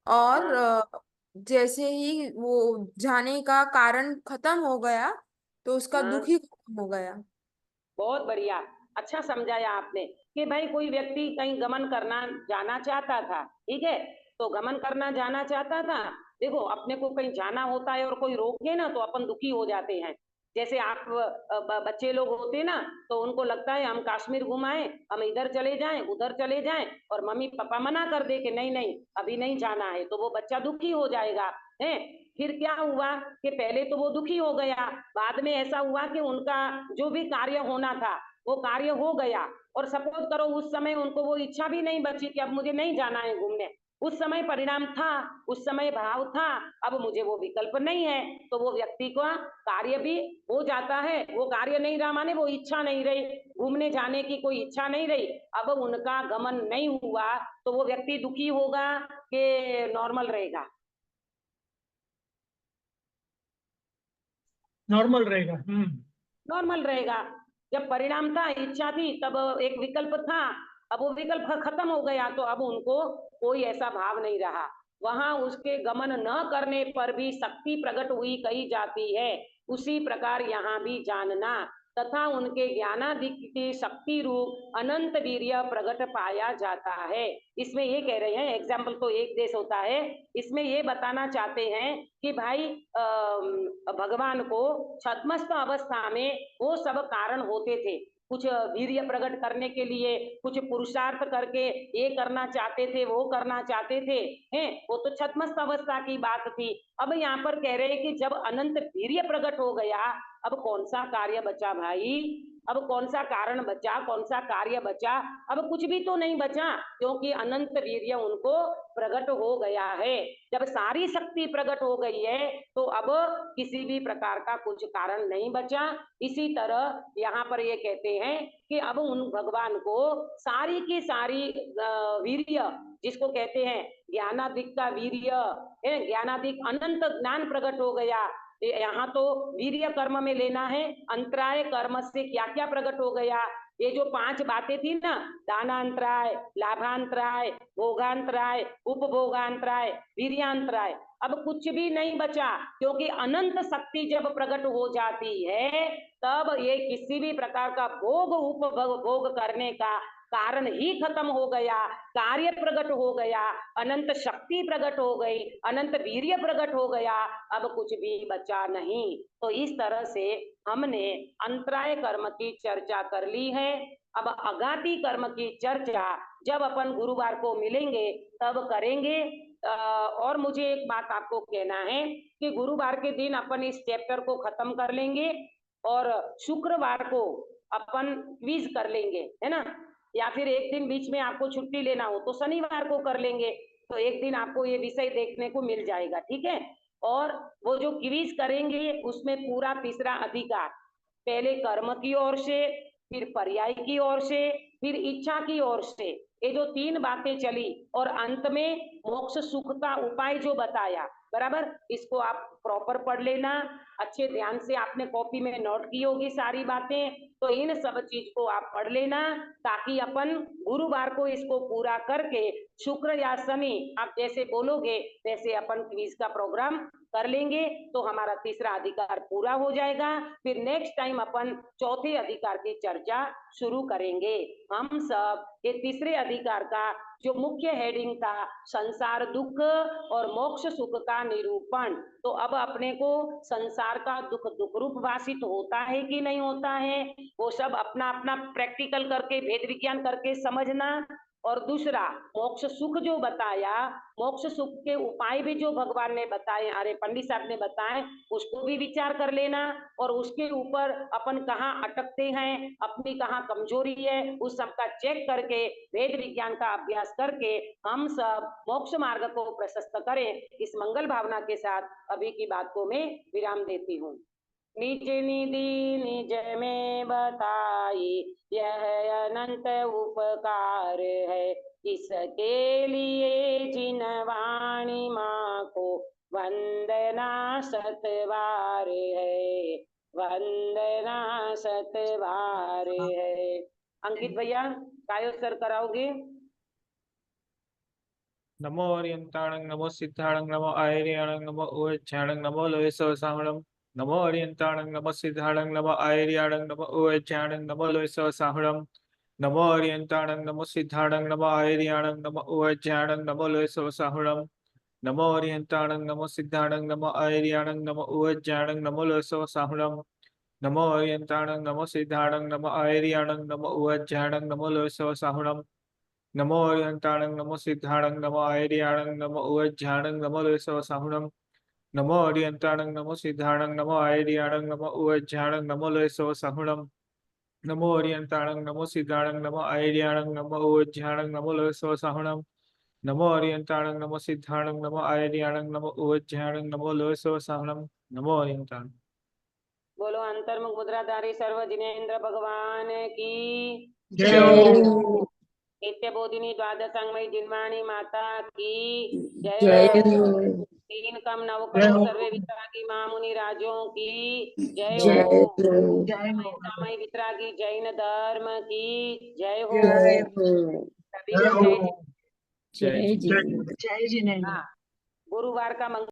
और हाँ जैसे ही वो जाने का कारण खत्म हो गया तो उसका दुख हाँ, ही खत्म हो गया। बहुत बढ़िया, अच्छा समझाया आपने कि भाई कोई व्यक्ति कहीं गमन करना जाना चाहता था, ठीक है, तो गमन करना जाना चाहता था। देखो अपने को कहीं जाना होता है और कोई रोके ना तो अपन दुखी हो जाते हैं। जैसे आप बच्चे लोग होते ना, तो उनको लगता है हम कश्मीर घुमाएं, हम इधर चले जाएं उधर चले जाएं, और मम्मी पापा मना कर दे कि नहीं नहीं अभी नहीं जाना है, तो वो बच्चा दुखी हो जाएगा है। फिर क्या हुआ कि पहले तो वो दुखी हो गया, बाद में ऐसा हुआ कि उनका जो भी कार्य होना था वो कार्य हो गया, और सपोज करो उस समय उनको वो इच्छा भी नहीं बची कि अब मुझे नहीं जाना है घूमने। उस समय परिणाम था, उस समय भाव था, अब मुझे वो विकल्प नहीं है, तो वो व्यक्ति का कार्य भी हो जाता है। वो कार्य नहीं रहा माने वो इच्छा नहीं रही, घूमने जाने की कोई इच्छा नहीं रही, अब उनका गमन नहीं हुआ, तो वो व्यक्ति दुखी होगा कि नॉर्मल रहेगा? नॉर्मल रहेगा। नॉर्मल रहेगा। जब परिणाम था, इच्छा थी, तब एक विकल्प था, अब वो विकल्प खत्म हो गया, तो अब उनको कोई ऐसा भाव नहीं रहा। वहां उसके गमन न करने पर भी शक्ति प्रकट हुई कही जाती है। उसी प्रकार यहाँ भी जानना तथा उनके ज्ञानाधिक्य शक्ति रूप अनंत वीर्य प्रकट पाया जाता है। इसमें ये कह रहे हैं, एग्जाम्पल तो एक देश होता है, इसमें ये बताना चाहते हैं कि भाई भगवान को छद्मस्त अवस्था में वो सब कारण होते थे, कुछ वीर्य प्रकट करने के लिए कुछ पुरुषार्थ करके ये करना चाहते थे, वो करना चाहते थे, हैं, वो तो छद्मस्त अवस्था की बात थी। अब यहाँ पर कह रहे हैं कि जब अनंत वीर्य प्रकट हो गया, अब कौन सा कार्य बचा भाई? अब कौन सा कारण बचा, कौन सा कार्य बचा? अब कुछ भी तो नहीं बचा, क्योंकि अनंत वीर्य उनको प्रकट हो गया है। जब सारी शक्ति प्रकट हो गई है तो अब किसी भी प्रकार का कुछ कारण नहीं बचा। इसी तरह यहाँ पर ये कहते हैं कि अब उन भगवान को सारी की सारी वीर्य, जिसको कहते हैं ज्ञानादिक का वीर्य, ज्ञानादिक अनंत ज्ञान प्रकट हो गया। यहाँ तो वीर्य कर्म में लेना है, अंतराय कर्म से क्या क्या प्रकट हो गया। ये जो 5 बातें थी ना, दानांतराय, लाभांतराय, भोगांतराय, उपभोगांतराय, वीर्यांतराय, अब कुछ भी नहीं बचा, क्योंकि अनंत शक्ति जब प्रकट हो जाती है तब ये किसी भी प्रकार का भोग उपभोग करने का कारण ही खत्म हो गया, कार्य प्रकट हो गया, अनंत शक्ति प्रकट हो गई, अनंत वीर्य प्रकट हो गया, अब कुछ भी बचा नहीं। तो इस तरह से हमने अंतराय कर्म की चर्चा कर ली है। अब अघाती कर्म की चर्चा जब अपन गुरुवार को मिलेंगे तब करेंगे। और मुझे एक बात आपको कहना है कि गुरुवार के दिन अपन इस चैप्टर को खत्म कर लेंगे और शुक्रवार को अपन क्विज कर लेंगे, है ना, या फिर एक दिन बीच में आपको छुट्टी लेना हो तो शनिवार को कर लेंगे, तो एक दिन आपको ये विषय देखने को मिल जाएगा, ठीक है। और वो जो क्विज करेंगे उसमें पूरा तीसरा अधिकार, पहले कर्म की ओर से, फिर पर्याय की ओर से, फिर इच्छा की ओर से, ये जो 3 बातें चली, और अंत में मोक्ष सुख का उपाय जो बताया, बराबर, इसको आप प्रॉपर पढ़ लेना, अच्छे ध्यान से आपने कॉपी में नोट की होगी सारी बातें, तो इन सब चीज को आप पढ़ लेना, ताकि अपन गुरुवार को इसको पूरा करके शुक्र या शनि आप जैसे बोलोगे वैसे अपन क्विज का प्रोग्राम कर लेंगे, तो हमारा तीसरा अधिकार पूरा हो जाएगा। फिर नेक्स्ट टाइम अपन चौथे अधिकार की चर्चा शुरू करेंगे। हम सब ये तीसरे अधिकार का जो मुख्य हेडिंग था, संसार दुख और मोक्ष सुख का निरूपण, तो अब अपने को संसार का दुख दुख रूप भाषित होता है कि नहीं होता है, वो सब अपना अपना प्रैक्टिकल करके, भेद विज्ञान करके समझना। और दूसरा, मोक्ष सुख जो बताया, मोक्ष सुख के उपाय भी जो भगवान ने बताए, अरे पंडित साहब ने बताए, उसको भी विचार कर लेना, और उसके ऊपर अपन कहाँ अटकते हैं, अपनी कहाँ कमजोरी है, उस सब का चेक करके, वेद विज्ञान का अभ्यास करके हम सब मोक्ष मार्ग को प्रशस्त करें। इस मंगल भावना के साथ अभी की बात को मैं विराम देती हूँ। निज निधि निज में बताई, यह अनंत उपकार है, इसके लिए जिन वाणी माँ को वंदना सतवार है, वंदना सतवार है। अंकित भैया कायोत्सर कराओगे? नमो ओरियंताणं नमो सिद्धाणं नमो आयर्याणं नमो ओयच्छाणं नमो लोयसवसाहणं नमो ओरियंताणं नमो सिद्धाणं नमो आयर्याणं नमो ओयच्छाणं नमो लोयसवसाहणं नमो ओरियंताणं नमो सिद्धाणं नमो आयर्याणं नमो ओयच्छाणं नमो लोयसवसाहणं नमो ओरियंताणं नमो सिद्धाणं नमो आयर्याणं नमो ओयच्छाणं नमो लोयसवसाहणं नमो ओरियंताणं नमो सिद्धाणं नमो आयर्याणं नमो ओयच्छाणं नमो लोयसवसाहणं नमो ओरियंताणं नमो सिद्धाणं नमो आयर्याणं नमो ओयच्छाणं नमो लोयसवसाहणं नमो ओरियंताणं नमो सिद्धाणं नमो आयर्याणं नमो ओयच्छाणं नमो लोयसवसाहणं नमो ओरियंताणं नमो सिद्धाणं नमो आयर्याणं नमो ओयच्छाणं नमो लोयसवसाहणं नमो ओरियंताणं नमो सिद्धाणं नमो आयर्याणं नमो ओयच्छाणं नमो लोयसवसाहणं नमो ओरियंताणं। बोलो अंतर्मुख मुद्राधारी सर्व जिनेन्द्र भगवान की जय। नित्य बोधिनी द्वादशांगमयी जिन्वाणी माता की जय जय हो। हो। 3 कम 9 जय करोड़ हो। सर्वे वितरागी मां मुनि राजों की जय जय हो। हो। जय हो। सामयी वितरागी जैन धर्म की जय हो। जय हो। सभी को जय। जय जिनेंद्र। जय जिनेन्द्र। हाँ, गुरुवार का मंगल